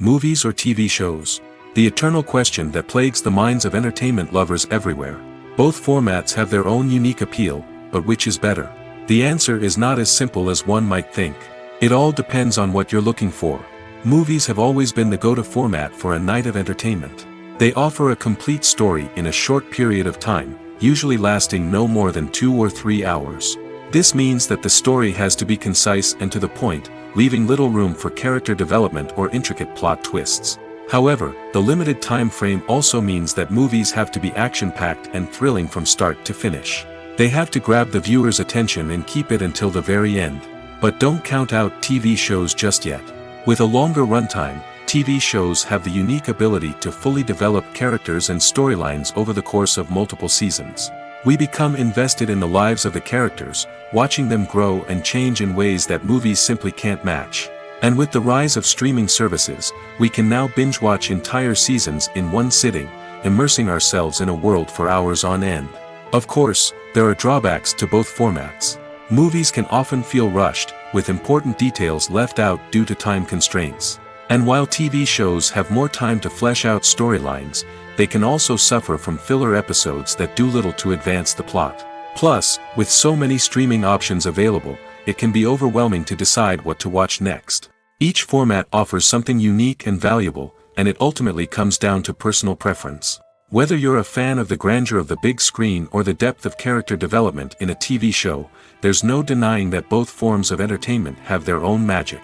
Movies or TV shows? The eternal question that plagues the minds of entertainment lovers everywhere. Both formats have their own unique appeal, but which is better? The answer is not as simple as one might think. It all depends on what you're looking for. Movies have always been the go-to format for a night of entertainment. They offer a complete story in a short period of time, usually lasting no more than 2 or 3 hours. This means that the story has to be concise and to the point, leaving little room for character development or intricate plot twists. However, the limited time frame also means that movies have to be action-packed and thrilling from start to finish. They have to grab the viewer's attention and keep it until the very end. But don't count out TV shows just yet. With a longer runtime, TV shows have the unique ability to fully develop characters and storylines over the course of multiple seasons. We become invested in the lives of the characters, watching them grow and change in ways that movies simply can't match. And with the rise of streaming services, we can now binge-watch entire seasons in one sitting, immersing ourselves in a world for hours on end. Of course, there are drawbacks to both formats. Movies can often feel rushed, with important details left out due to time constraints. And while TV shows have more time to flesh out storylines, they can also suffer from filler episodes that do little to advance the plot. Plus, with so many streaming options available, it can be overwhelming to decide what to watch next. Each format offers something unique and valuable, and it ultimately comes down to personal preference. Whether you're a fan of the grandeur of the big screen or the depth of character development in a TV show, there's no denying that both forms of entertainment have their own magic.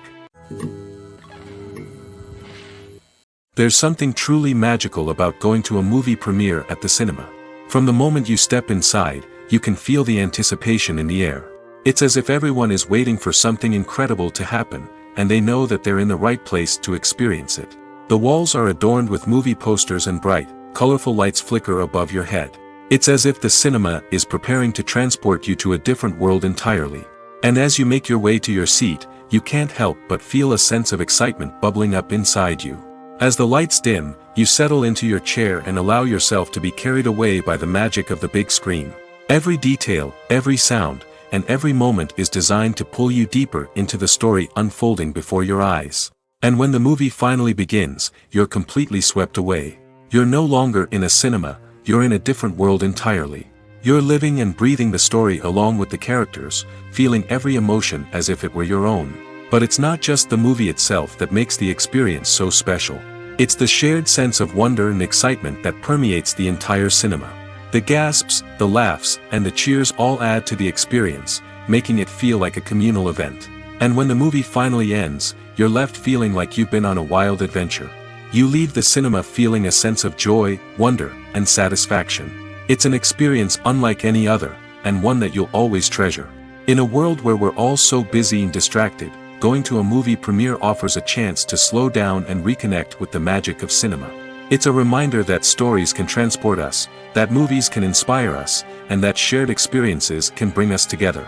There's something truly magical about going to a movie premiere at the cinema. From the moment you step inside, you can feel the anticipation in the air. It's as if everyone is waiting for something incredible to happen, and they know that they're in the right place to experience it. The walls are adorned with movie posters and bright, colorful lights flicker above your head. It's as if the cinema is preparing to transport you to a different world entirely. And as you make your way to your seat, you can't help but feel a sense of excitement bubbling up inside you. As the lights dim, you settle into your chair and allow yourself to be carried away by the magic of the big screen. Every detail, every sound, and every moment is designed to pull you deeper into the story unfolding before your eyes. And when the movie finally begins, you're completely swept away. You're no longer in a cinema, you're in a different world entirely. You're living and breathing the story along with the characters, feeling every emotion as if it were your own. But it's not just the movie itself that makes the experience so special. It's the shared sense of wonder and excitement that permeates the entire cinema. The gasps, the laughs, and the cheers all add to the experience, making it feel like a communal event. And when the movie finally ends, you're left feeling like you've been on a wild adventure. You leave the cinema feeling a sense of joy, wonder, and satisfaction. It's an experience unlike any other, and one that you'll always treasure. In a world where we're all so busy and distracted, going to a movie premiere offers a chance to slow down and reconnect with the magic of cinema. It's a reminder that stories can transport us, that movies can inspire us, and that shared experiences can bring us together.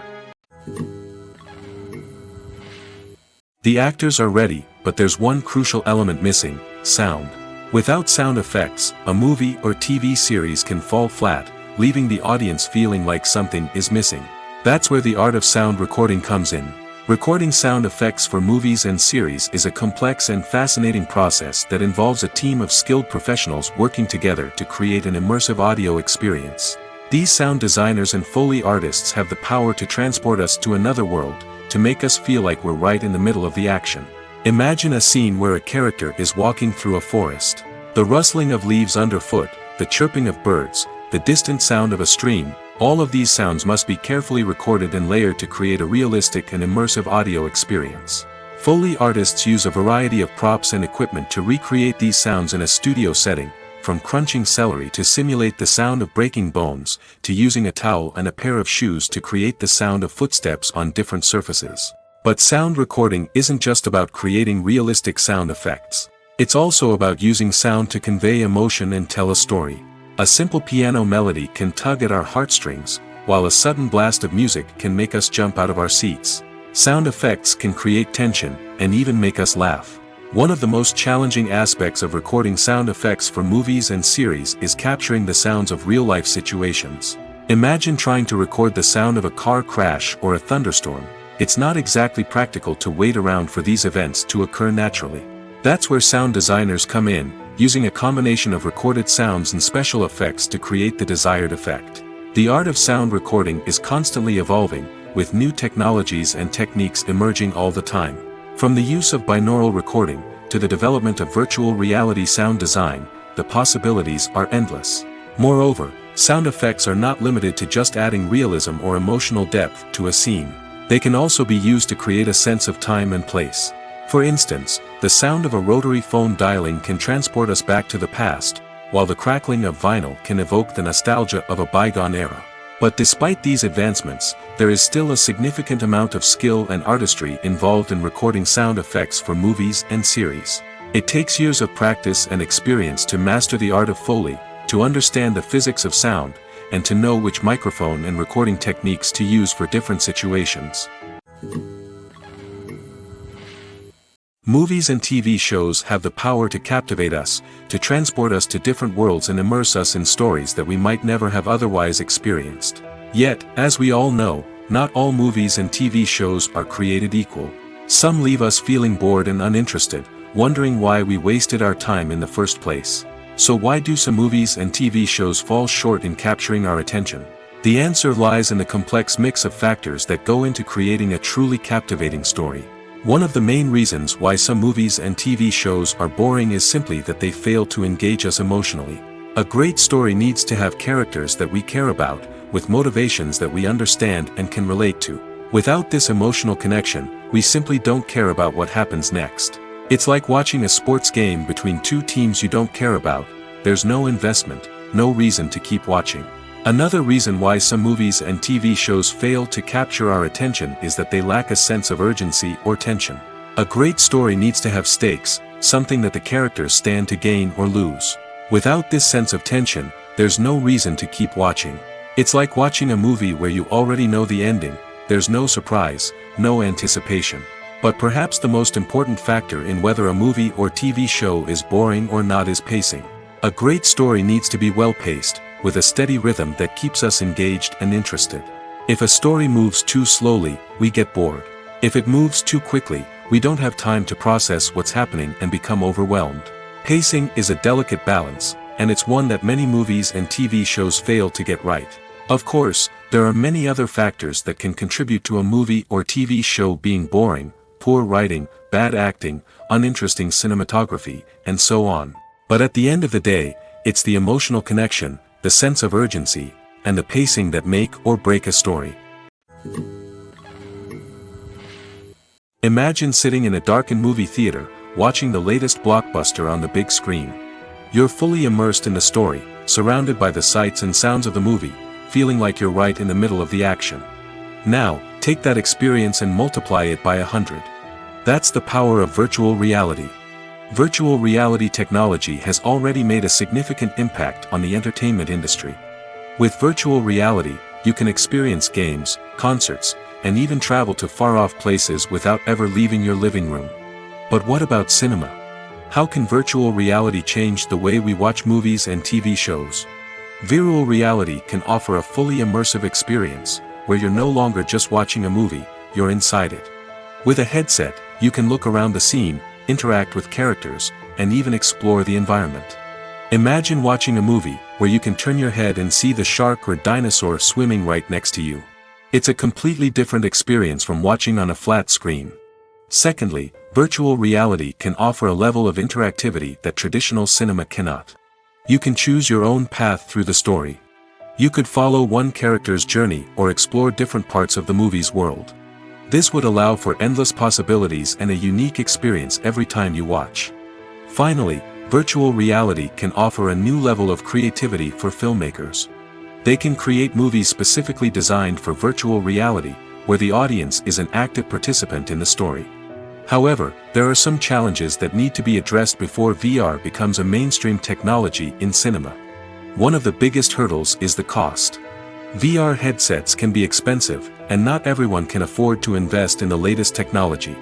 The actors are ready, but there's one crucial element missing: sound. Without sound effects, a movie or TV series can fall flat, leaving the audience feeling like something is missing. That's where the art of sound recording comes in. Recording sound effects for movies and series is a complex and fascinating process that involves a team of skilled professionals working together to create an immersive audio experience. These sound designers and Foley artists have the power to transport us to another world, to make us feel like we're right in the middle of the action. Imagine a scene where a character is walking through a forest. The rustling of leaves underfoot, the chirping of birds, the distant sound of a stream, all of these sounds must be carefully recorded and layered to create a realistic and immersive audio experience. Foley artists use a variety of props and equipment to recreate these sounds in a studio setting, from crunching celery to simulate the sound of breaking bones, to using a towel and a pair of shoes to create the sound of footsteps on different surfaces. But sound recording isn't just about creating realistic sound effects. It's also about using sound to convey emotion and tell a story. A simple piano melody can tug at our heartstrings, while a sudden blast of music can make us jump out of our seats. Sound effects can create tension, and even make us laugh. One of the most challenging aspects of recording sound effects for movies and series is capturing the sounds of real-life situations. Imagine trying to record the sound of a car crash or a thunderstorm. It's not exactly practical to wait around for these events to occur naturally. That's where sound designers come in, using a combination of recorded sounds and special effects to create the desired effect. The art of sound recording is constantly evolving, with new technologies and techniques emerging all the time. From the use of binaural recording, to the development of virtual reality sound design, the possibilities are endless. Moreover, sound effects are not limited to just adding realism or emotional depth to a scene. They can also be used to create a sense of time and place. For instance, the sound of a rotary phone dialing can transport us back to the past, while the crackling of vinyl can evoke the nostalgia of a bygone era. But despite these advancements, there is still a significant amount of skill and artistry involved in recording sound effects for movies and series. It takes years of practice and experience to master the art of Foley, to understand the physics of sound, and to know which microphone and recording techniques to use for different situations. Movies and TV shows have the power to captivate us, to transport us to different worlds and immerse us in stories that we might never have otherwise experienced. Yet, as we all know, not all movies and TV shows are created equal. Some leave us feeling bored and uninterested, wondering why we wasted our time in the first place. So why do some movies and TV shows fall short in capturing our attention? The answer lies in the complex mix of factors that go into creating a truly captivating story. One of the main reasons why some movies and TV shows are boring is simply that they fail to engage us emotionally. A great story needs to have characters that we care about, with motivations that we understand and can relate to. Without this emotional connection, we simply don't care about what happens next. It's like watching a sports game between two teams you don't care about. There's no investment, no reason to keep watching. Another reason why some movies and TV shows fail to capture our attention is that they lack a sense of urgency or tension. A great story needs to have stakes, something that the characters stand to gain or lose. Without this sense of tension, there's no reason to keep watching. It's like watching a movie where you already know the ending. There's no surprise, no anticipation. But perhaps the most important factor in whether a movie or TV show is boring or not is pacing. A great story needs to be well-paced, with a steady rhythm that keeps us engaged and interested. If a story moves too slowly, we get bored. If it moves too quickly, we don't have time to process what's happening and become overwhelmed. Pacing is a delicate balance, and it's one that many movies and TV shows fail to get right. Of course, there are many other factors that can contribute to a movie or TV show being boring: poor writing, bad acting, uninteresting cinematography, and so on. But at the end of the day, it's the emotional connection, the sense of urgency, and the pacing that make or break a story. Imagine sitting in a darkened movie theater, watching the latest blockbuster on the big screen. You're fully immersed in the story, surrounded by the sights and sounds of the movie, feeling like you're right in the middle of the action. Now, take that experience and multiply it by 100. That's the power of virtual reality. Virtual reality technology has already made a significant impact on the entertainment industry. With virtual reality, you can experience games, concerts, and even travel to far-off places without ever leaving your living room. But what about cinema? How can virtual reality change the way we watch movies and TV shows? Virtual reality can offer a fully immersive experience, where you're no longer just watching a movie, you're inside it. With a headset, you can look around the scene, interact with characters, and even explore the environment. Imagine watching a movie where you can turn your head and see the shark or dinosaur swimming right next to you. It's a completely different experience from watching on a flat screen. Secondly, virtual reality can offer a level of interactivity that traditional cinema cannot. You can choose your own path through the story. You could follow one character's journey or explore different parts of the movie's world. This would allow for endless possibilities and a unique experience every time you watch. Finally, virtual reality can offer a new level of creativity for filmmakers. They can create movies specifically designed for virtual reality, where the audience is an active participant in the story. However, there are some challenges that need to be addressed before VR becomes a mainstream technology in cinema. One of the biggest hurdles is the cost. VR headsets can be expensive, and not everyone can afford to invest in the latest technology.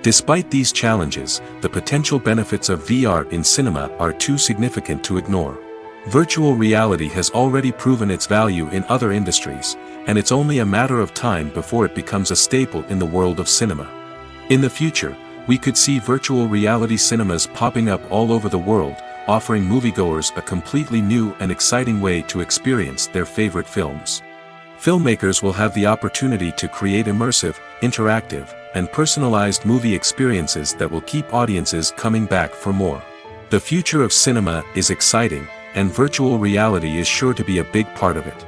Despite these challenges, the potential benefits of VR in cinema are too significant to ignore. Virtual reality has already proven its value in other industries, and it's only a matter of time before it becomes a staple in the world of cinema. In the future, we could see virtual reality cinemas popping up all over the world, offering moviegoers a completely new and exciting way to experience their favorite films. Filmmakers will have the opportunity to create immersive, interactive, and personalized movie experiences that will keep audiences coming back for more. The future of cinema is exciting, and virtual reality is sure to be a big part of it.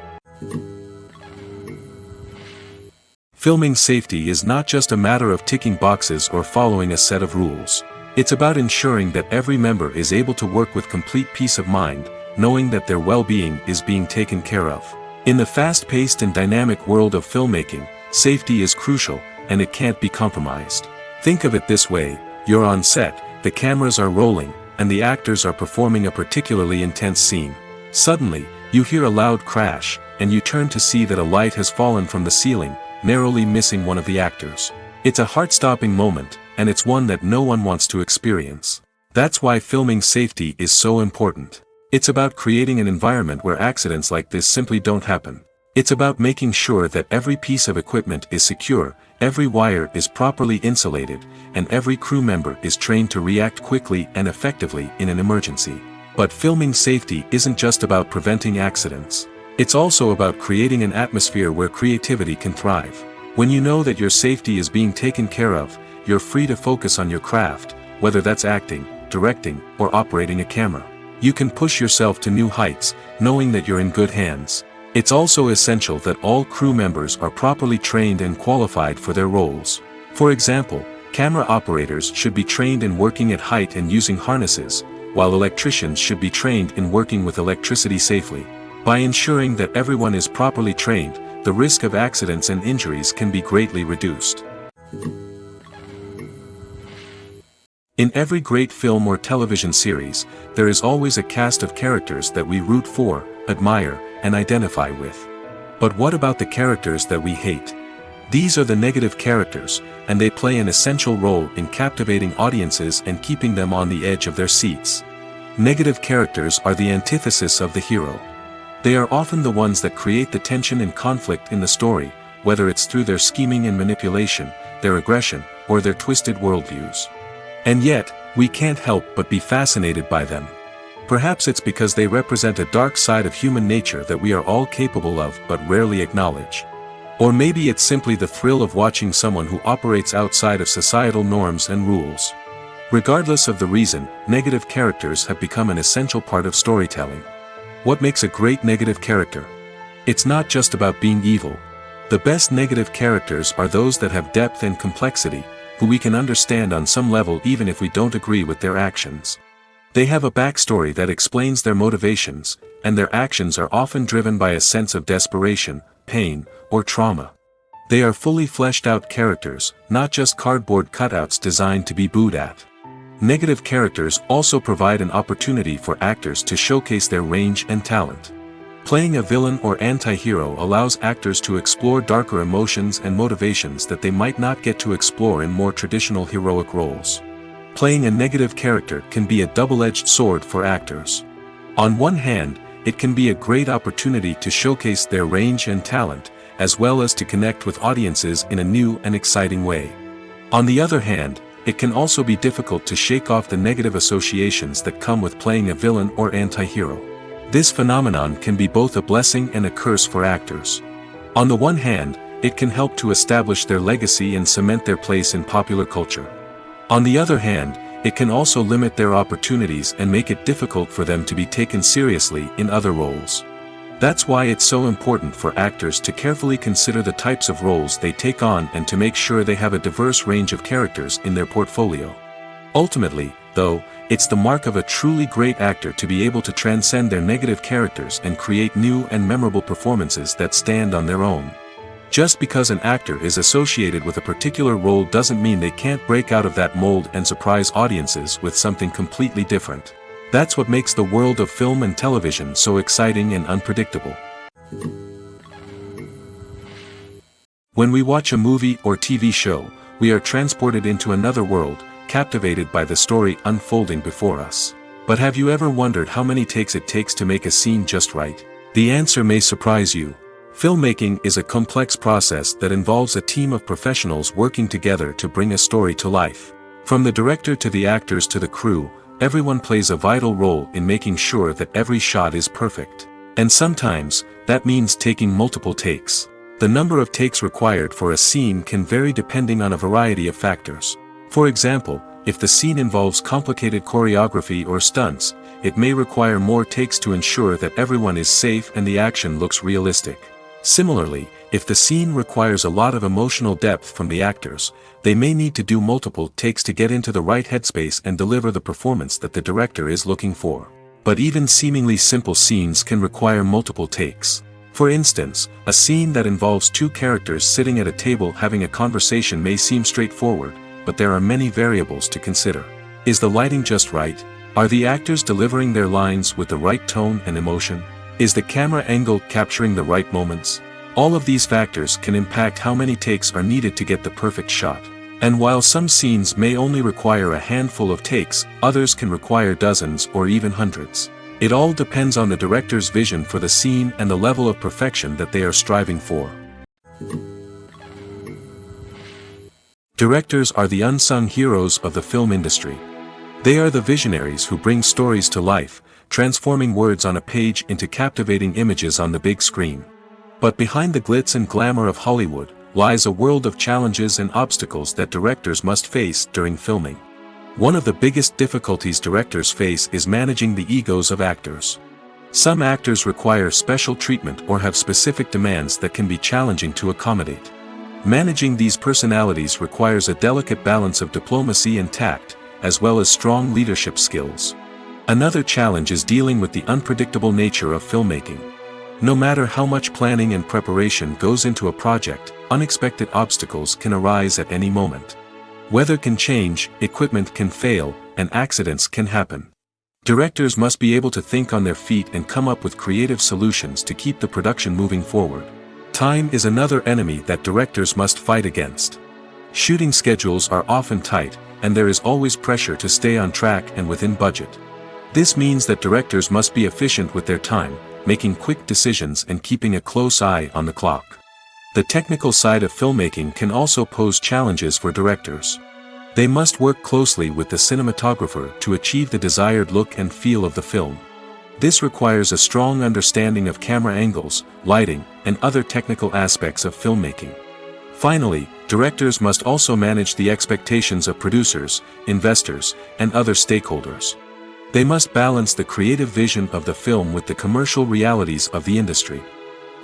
Filming safety is not just a matter of ticking boxes or following a set of rules. It's about ensuring that every member is able to work with complete peace of mind, knowing that their well-being is being taken care of. In the fast-paced and dynamic world of filmmaking, safety is crucial, and it can't be compromised. Think of it this way: you're on set, the cameras are rolling, and the actors are performing a particularly intense scene. Suddenly, you hear a loud crash, and you turn to see that a light has fallen from the ceiling, narrowly missing one of the actors. It's a heart-stopping moment, and it's one that no one wants to experience. That's why filming safety is so important. It's about creating an environment where accidents like this simply don't happen. It's about making sure that every piece of equipment is secure, every wire is properly insulated, and every crew member is trained to react quickly and effectively in an emergency. But filming safety isn't just about preventing accidents. It's also about creating an atmosphere where creativity can thrive. When you know that your safety is being taken care of, you're free to focus on your craft, whether that's acting, directing, or operating a camera. You can push yourself to new heights, knowing that you're in good hands. It's also essential that all crew members are properly trained and qualified for their roles. For example, camera operators should be trained in working at height and using harnesses, while electricians should be trained in working with electricity safely. By ensuring that everyone is properly trained, the risk of accidents and injuries can be greatly reduced. In every great film or television series, there is always a cast of characters that we root for, admire, and identify with. But what about the characters that we hate? These are the negative characters, and they play an essential role in captivating audiences and keeping them on the edge of their seats. Negative characters are the antithesis of the hero. They are often the ones that create the tension and conflict in the story, whether it's through their scheming and manipulation, their aggression, or their twisted worldviews. And yet, we can't help but be fascinated by them. Perhaps it's because they represent a dark side of human nature that we are all capable of but rarely acknowledge. Or maybe it's simply the thrill of watching someone who operates outside of societal norms and rules. Regardless of the reason, negative characters have become an essential part of storytelling. What makes a great negative character? It's not just about being evil. The best negative characters are those that have depth and complexity, who we can understand on some level even if we don't agree with their actions. They have a backstory that explains their motivations, and their actions are often driven by a sense of desperation, pain, or trauma. They are fully fleshed out characters, not just cardboard cutouts designed to be booed at. Negative characters also provide an opportunity for actors to showcase their range and talent. Playing a villain or anti-hero allows actors to explore darker emotions and motivations that they might not get to explore in more traditional heroic roles. Playing a negative character can be a double-edged sword for actors. On one hand, it can be a great opportunity to showcase their range and talent, as well as to connect with audiences in a new and exciting way. On the other hand, it can also be difficult to shake off the negative associations that come with playing a villain or anti-hero. This phenomenon can be both a blessing and a curse for actors. On the one hand, it can help to establish their legacy and cement their place in popular culture. On the other hand, it can also limit their opportunities and make it difficult for them to be taken seriously in other roles. That's why it's so important for actors to carefully consider the types of roles they take on and to make sure they have a diverse range of characters in their portfolio. Ultimately, though, it's the mark of a truly great actor to be able to transcend their negative characters and create new and memorable performances that stand on their own. Just because an actor is associated with a particular role doesn't mean they can't break out of that mold and surprise audiences with something completely different. That's what makes the world of film and television so exciting and unpredictable. When we watch a movie or TV show, we are transported into another world, captivated by the story unfolding before us. But have you ever wondered how many takes it takes to make a scene just right? The answer may surprise you. Filmmaking is a complex process that involves a team of professionals working together to bring a story to life. From the director to the actors to the crew, everyone plays a vital role in making sure that every shot is perfect. And sometimes, that means taking multiple takes. The number of takes required for a scene can vary depending on a variety of factors. For example, if the scene involves complicated choreography or stunts, it may require more takes to ensure that everyone is safe and the action looks realistic. Similarly, if the scene requires a lot of emotional depth from the actors, they may need to do multiple takes to get into the right headspace and deliver the performance that the director is looking for. But even seemingly simple scenes can require multiple takes. For instance, a scene that involves two characters sitting at a table having a conversation may seem straightforward, but there are many variables to consider. Is the lighting just right? Are the actors delivering their lines with the right tone and emotion? Is the camera angle capturing the right moments? All of these factors can impact how many takes are needed to get the perfect shot. And while some scenes may only require a handful of takes, others can require dozens or even hundreds. It all depends on the director's vision for the scene and the level of perfection that they are striving for. Directors are the unsung heroes of the film industry. They are the visionaries who bring stories to life, transforming words on a page into captivating images on the big screen. But behind the glitz and glamour of Hollywood, lies a world of challenges and obstacles that directors must face during filming. One of the biggest difficulties directors face is managing the egos of actors. Some actors require special treatment or have specific demands that can be challenging to accommodate. Managing these personalities requires a delicate balance of diplomacy and tact, as well as strong leadership skills. Another challenge is dealing with the unpredictable nature of filmmaking. No matter how much planning and preparation goes into a project, unexpected obstacles can arise at any moment. Weather can change, equipment can fail, and accidents can happen. Directors must be able to think on their feet and come up with creative solutions to keep the production moving forward. Time is another enemy that directors must fight against. Shooting schedules are often tight, and there is always pressure to stay on track and within budget. This means that directors must be efficient with their time, making quick decisions and keeping a close eye on the clock. The technical side of filmmaking can also pose challenges for directors. They must work closely with the cinematographer to achieve the desired look and feel of the film. This requires a strong understanding of camera angles, lighting, and other technical aspects of filmmaking. Finally, directors must also manage the expectations of producers, investors, and other stakeholders. They must balance the creative vision of the film with the commercial realities of the industry.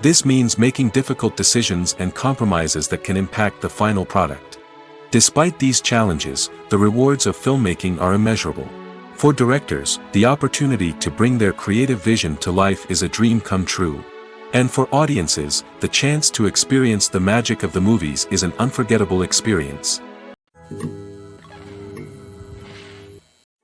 This means making difficult decisions and compromises that can impact the final product. Despite these challenges, the rewards of filmmaking are immeasurable. For directors, the opportunity to bring their creative vision to life is a dream come true. And for audiences, the chance to experience the magic of the movies is an unforgettable experience.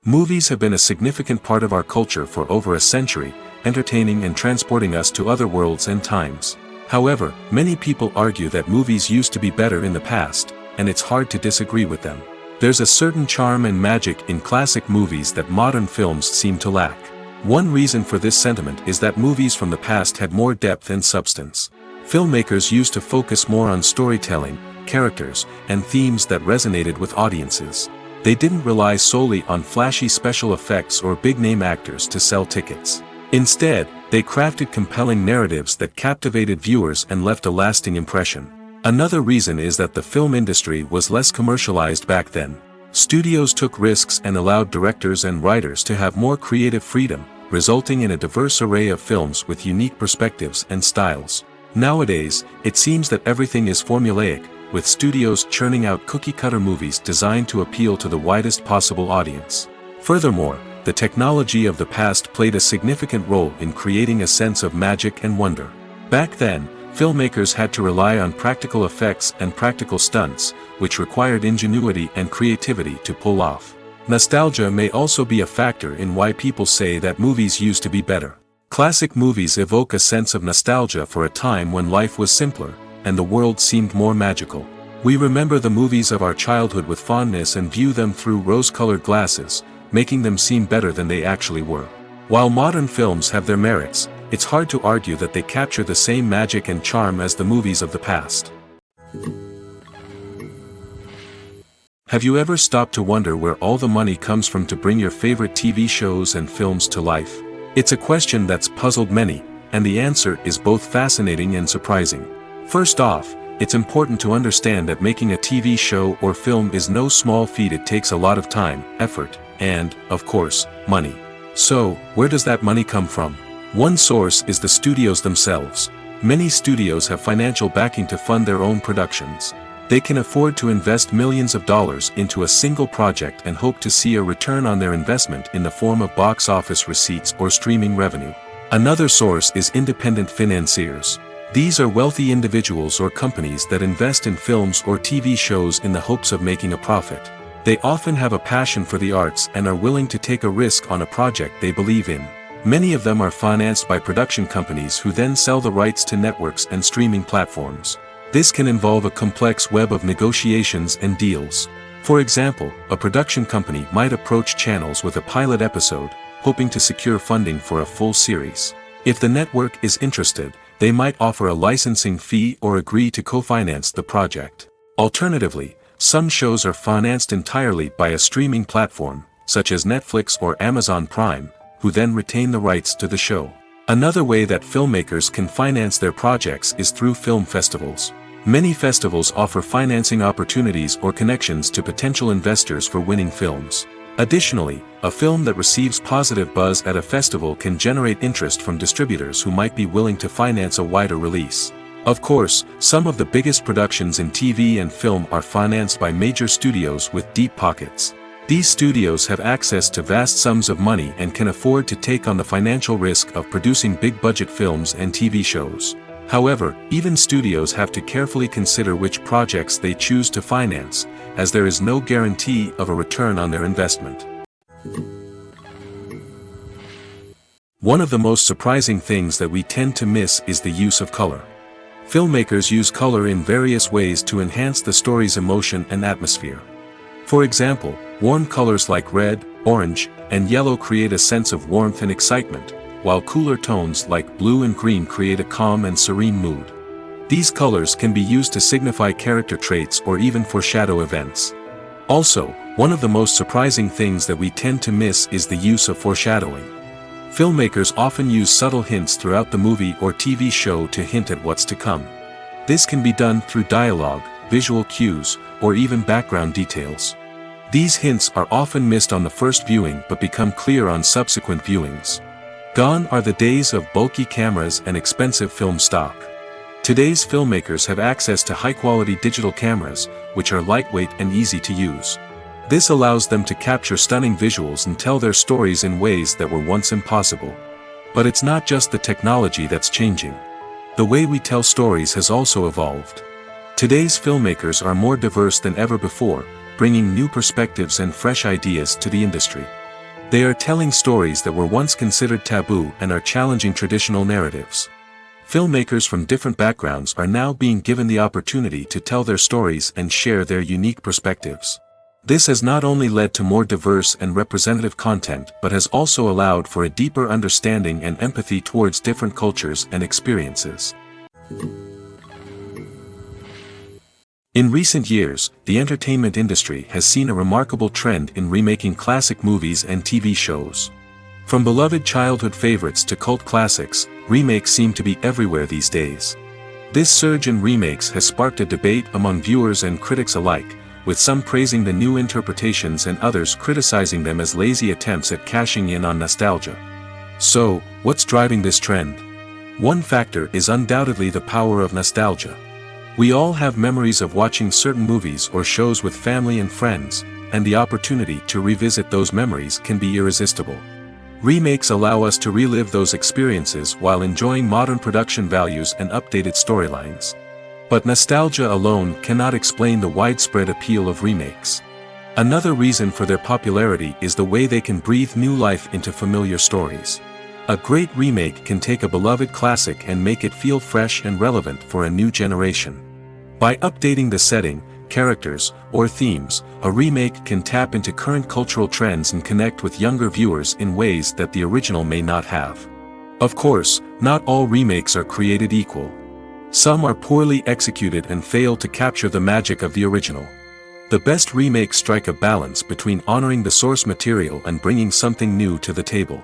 Movies have been a significant part of our culture for over a century, entertaining and transporting us to other worlds and times. However, many people argue that movies used to be better in the past, and it's hard to disagree with them. There's a certain charm and magic in classic movies that modern films seem to lack. One reason for this sentiment is that movies from the past had more depth and substance. Filmmakers used to focus more on storytelling, characters, and themes that resonated with audiences. They didn't rely solely on flashy special effects or big-name actors to sell tickets. Instead, they crafted compelling narratives that captivated viewers and left a lasting impression. Another reason is that the film industry was less commercialized back then. Studios took risks and allowed directors and writers to have more creative freedom, resulting in a diverse array of films with unique perspectives and styles. Nowadays, it seems that everything is formulaic, with studios churning out cookie-cutter movies designed to appeal to the widest possible audience. Furthermore, the technology of the past played a significant role in creating a sense of magic and wonder. Back then, filmmakers had to rely on practical effects and practical stunts, which required ingenuity and creativity to pull off. Nostalgia may also be a factor in why people say that movies used to be better. Classic movies evoke a sense of nostalgia for a time when life was simpler, and the world seemed more magical. We remember the movies of our childhood with fondness and view them through rose-colored glasses, making them seem better than they actually were. While modern films have their merits, it's hard to argue that they capture the same magic and charm as the movies of the past. Have you ever stopped to wonder where all the money comes from to bring your favorite TV shows and films to life? It's a question that's puzzled many, and the answer is both fascinating and surprising. First off, it's important to understand that making a TV show or film is no small feat. It takes a lot of time, effort, and, of course, money. So, where does that money come from? One source is the studios themselves. Many studios have financial backing to fund their own productions. They can afford to invest millions of dollars into a single project and hope to see a return on their investment in the form of box office receipts or streaming revenue. Another source is independent financiers. These are wealthy individuals or companies that invest in films or TV shows in the hopes of making a profit. They often have a passion for the arts and are willing to take a risk on a project they believe in. Many of them are financed by production companies who then sell the rights to networks and streaming platforms. This can involve a complex web of negotiations and deals. For example, a production company might approach channels with a pilot episode, hoping to secure funding for a full series. If the network is interested, they might offer a licensing fee or agree to co-finance the project. Alternatively, some shows are financed entirely by a streaming platform, such as Netflix or Amazon Prime, who then retain the rights to the show. Another way that filmmakers can finance their projects is through film festivals. Many festivals offer financing opportunities or connections to potential investors for winning films. Additionally, a film that receives positive buzz at a festival can generate interest from distributors who might be willing to finance a wider release. Of course, some of the biggest productions in TV and film are financed by major studios with deep pockets. These studios have access to vast sums of money and can afford to take on the financial risk of producing big-budget films and TV shows. However, even studios have to carefully consider which projects they choose to finance, as there is no guarantee of a return on their investment. One of the most surprising things that we tend to miss is the use of color. Filmmakers use color in various ways to enhance the story's emotion and atmosphere. For example, warm colors like red, orange, and yellow create a sense of warmth and excitement, while cooler tones like blue and green create a calm and serene mood. These colors can be used to signify character traits or even foreshadow events. Also, one of the most surprising things that we tend to miss is the use of foreshadowing. Filmmakers often use subtle hints throughout the movie or TV show to hint at what's to come. This can be done through dialogue, visual cues, or even background details. These hints are often missed on the first viewing but become clear on subsequent viewings. Gone are the days of bulky cameras and expensive film stock. Today's filmmakers have access to high-quality digital cameras, which are lightweight and easy to use. This allows them to capture stunning visuals and tell their stories in ways that were once impossible. But it's not just the technology that's changing. The way we tell stories has also evolved. Today's filmmakers are more diverse than ever before, bringing new perspectives and fresh ideas to the industry. They are telling stories that were once considered taboo and are challenging traditional narratives. Filmmakers from different backgrounds are now being given the opportunity to tell their stories and share their unique perspectives. This has not only led to more diverse and representative content but has also allowed for a deeper understanding and empathy towards different cultures and experiences. In recent years, the entertainment industry has seen a remarkable trend in remaking classic movies and TV shows. From beloved childhood favorites to cult classics, remakes seem to be everywhere these days. This surge in remakes has sparked a debate among viewers and critics alike, with some praising the new interpretations and others criticizing them as lazy attempts at cashing in on nostalgia. So, what's driving this trend? One factor is undoubtedly the power of nostalgia. We all have memories of watching certain movies or shows with family and friends, and the opportunity to revisit those memories can be irresistible. Remakes allow us to relive those experiences while enjoying modern production values and updated storylines. But nostalgia alone cannot explain the widespread appeal of remakes. Another reason for their popularity is the way they can breathe new life into familiar stories. A great remake can take a beloved classic and make it feel fresh and relevant for a new generation. By updating the setting, characters, or themes, a remake can tap into current cultural trends and connect with younger viewers in ways that the original may not have. Of course, not all remakes are created equal. Some are poorly executed and fail to capture the magic of the original. The best remakes strike a balance between honoring the source material and bringing something new to the table.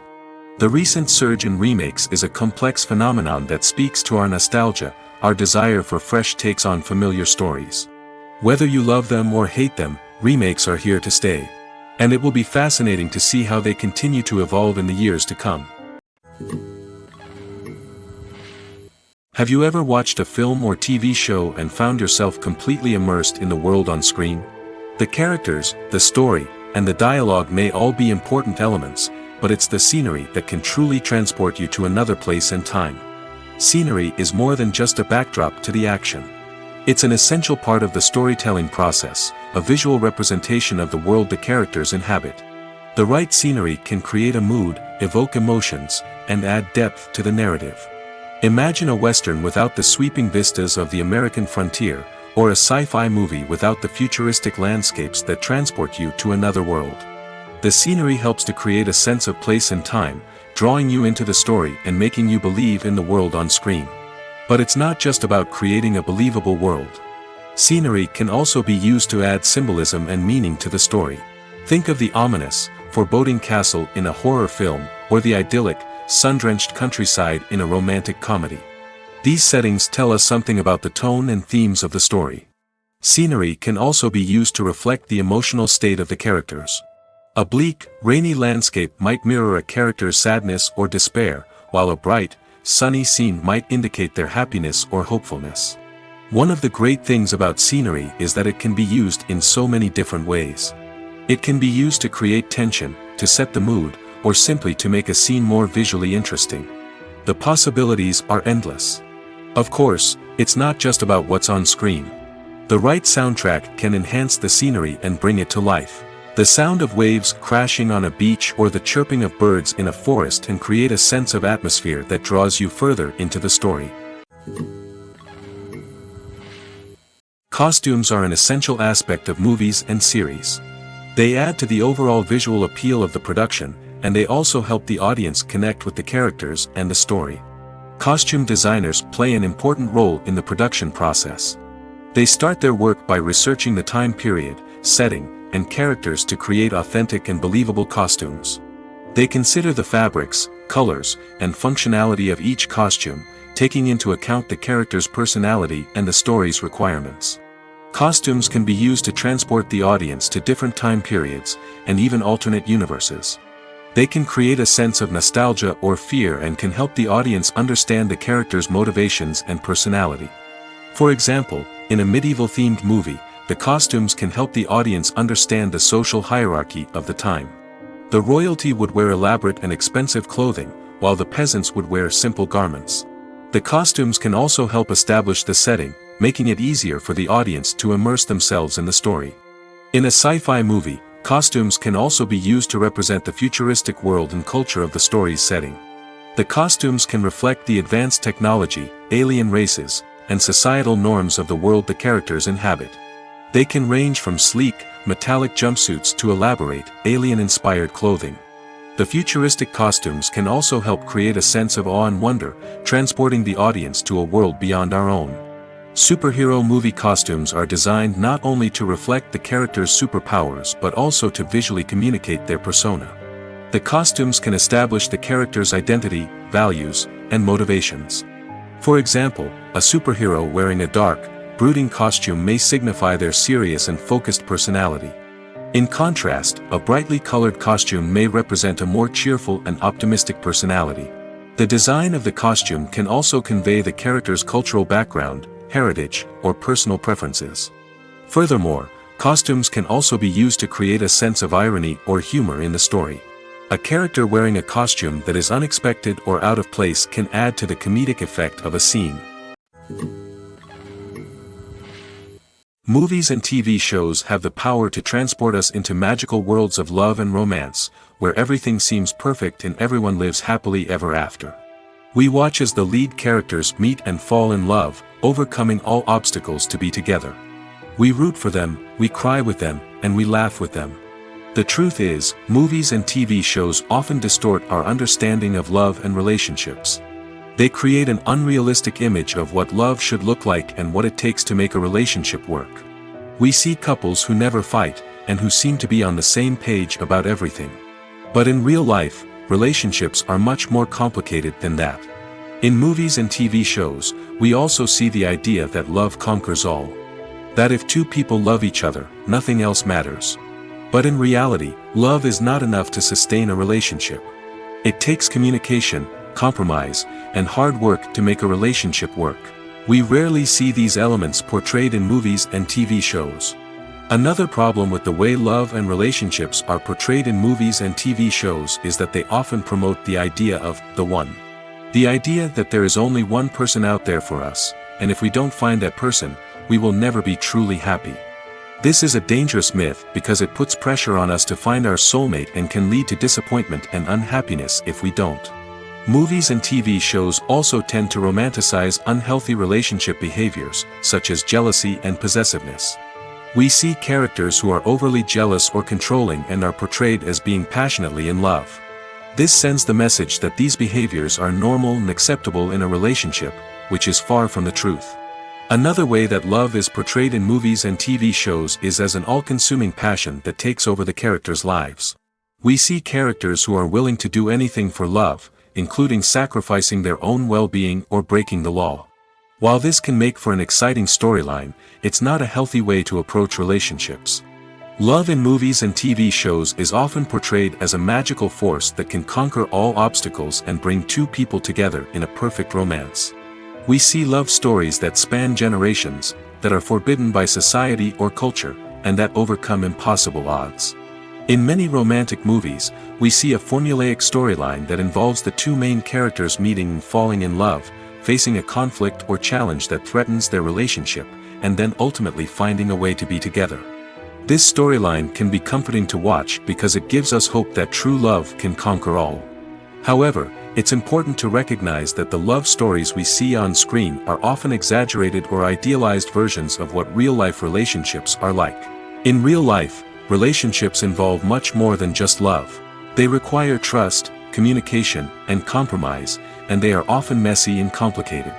The recent surge in remakes is a complex phenomenon that speaks to our nostalgia, our desire for fresh takes on familiar stories. Whether you love them or hate them, remakes are here to stay. And it will be fascinating to see how they continue to evolve in the years to come. Have you ever watched a film or TV show and found yourself completely immersed in the world on screen? The characters, the story, and the dialogue may all be important elements, but it's the scenery that can truly transport you to another place and time. Scenery is more than just a backdrop to the action. It's an essential part of the storytelling process, a visual representation of the world the characters inhabit. The right scenery can create a mood, evoke emotions, and add depth to the narrative. Imagine a Western without the sweeping vistas of the American frontier, or a sci-fi movie without the futuristic landscapes that transport you to another world. The scenery helps to create a sense of place and time, drawing you into the story and making you believe in the world on screen. But it's not just about creating a believable world. Scenery can also be used to add symbolism and meaning to the story. Think of the ominous, foreboding castle in a horror film, or the idyllic, sun-drenched countryside in a romantic comedy. These settings tell us something about the tone and themes of the story. Scenery can also be used to reflect the emotional state of the characters. A bleak, rainy landscape might mirror a character's sadness or despair, while a bright, sunny scene might indicate their happiness or hopefulness. One of the great things about scenery is that it can be used in so many different ways. It can be used to create tension, to set the mood, or simply to make a scene more visually interesting. The possibilities are endless. Of course, it's not just about what's on screen. The right soundtrack can enhance the scenery and bring it to life. The sound of waves crashing on a beach or the chirping of birds in a forest can create a sense of atmosphere that draws you further into the story. Costumes are an essential aspect of movies and series. They add to the overall visual appeal of the production, and they also help the audience connect with the characters and the story. Costume designers play an important role in the production process. They start their work by researching the time period, setting, and characters to create authentic and believable costumes. They consider the fabrics, colors, and functionality of each costume, taking into account the character's personality and the story's requirements. Costumes can be used to transport the audience to different time periods, and even alternate universes. They can create a sense of nostalgia or fear and can help the audience understand the character's motivations and personality. For example, in a medieval-themed movie, the costumes can help the audience understand the social hierarchy of the time. The royalty would wear elaborate and expensive clothing, while the peasants would wear simple garments. The costumes can also help establish the setting, making it easier for the audience to immerse themselves in the story. In a sci-fi movie, costumes can also be used to represent the futuristic world and culture of the story's setting. The costumes can reflect the advanced technology, alien races, and societal norms of the world the characters inhabit. They can range from sleek, metallic jumpsuits to elaborate, alien-inspired clothing. The futuristic costumes can also help create a sense of awe and wonder, transporting the audience to a world beyond our own. Superhero movie costumes are designed not only to reflect the character's superpowers but also to visually communicate their persona. The costumes can establish the character's identity, values, and motivations. For example, a superhero wearing a dark, brooding costume may signify their serious and focused personality. In contrast, a brightly colored costume may represent a more cheerful and optimistic personality. The design of the costume can also convey the character's cultural background, heritage, or personal preferences. Furthermore, costumes can also be used to create a sense of irony or humor in the story. A character wearing a costume that is unexpected or out of place can add to the comedic effect of a scene. Movies and TV shows have the power to transport us into magical worlds of love and romance, where everything seems perfect and everyone lives happily ever after. We watch as the lead characters meet and fall in love, overcoming all obstacles to be together. We root for them, we cry with them, and we laugh with them. The truth is, movies and TV shows often distort our understanding of love and relationships. They create an unrealistic image of what love should look like and what it takes to make a relationship work. We see couples who never fight, and who seem to be on the same page about everything. But in real life, relationships are much more complicated than that. In movies and TV shows, we also see the idea that love conquers all. That if two people love each other, nothing else matters. But in reality, love is not enough to sustain a relationship. It takes communication, compromise, and hard work to make a relationship work. We rarely see these elements portrayed in movies and TV shows. Another problem with the way love and relationships are portrayed in movies and TV shows is that they often promote the idea of the one. The idea that there is only one person out there for us, and if we don't find that person, we will never be truly happy. This is a dangerous myth because it puts pressure on us to find our soulmate and can lead to disappointment and unhappiness if we don't. Movies and TV shows also tend to romanticize unhealthy relationship behaviors, such as jealousy and possessiveness. We see characters who are overly jealous or controlling and are portrayed as being passionately in love. This sends the message that these behaviors are normal and acceptable in a relationship, which is far from the truth. Another way that love is portrayed in movies and TV shows is as an all-consuming passion that takes over the characters' lives. We see characters who are willing to do anything for love, including sacrificing their own well-being or breaking the law. While this can make for an exciting storyline, it's not a healthy way to approach relationships. Love in movies and TV shows is often portrayed as a magical force that can conquer all obstacles and bring two people together in a perfect romance. We see love stories that span generations, that are forbidden by society or culture, and that overcome impossible odds. In many romantic movies, we see a formulaic storyline that involves the two main characters meeting and falling in love, facing a conflict or challenge that threatens their relationship, and then ultimately finding a way to be together. This storyline can be comforting to watch because it gives us hope that true love can conquer all. However, it's important to recognize that the love stories we see on screen are often exaggerated or idealized versions of what real-life relationships are like. In real life, relationships involve much more than just love. They require trust, communication, and compromise, and they are often messy and complicated.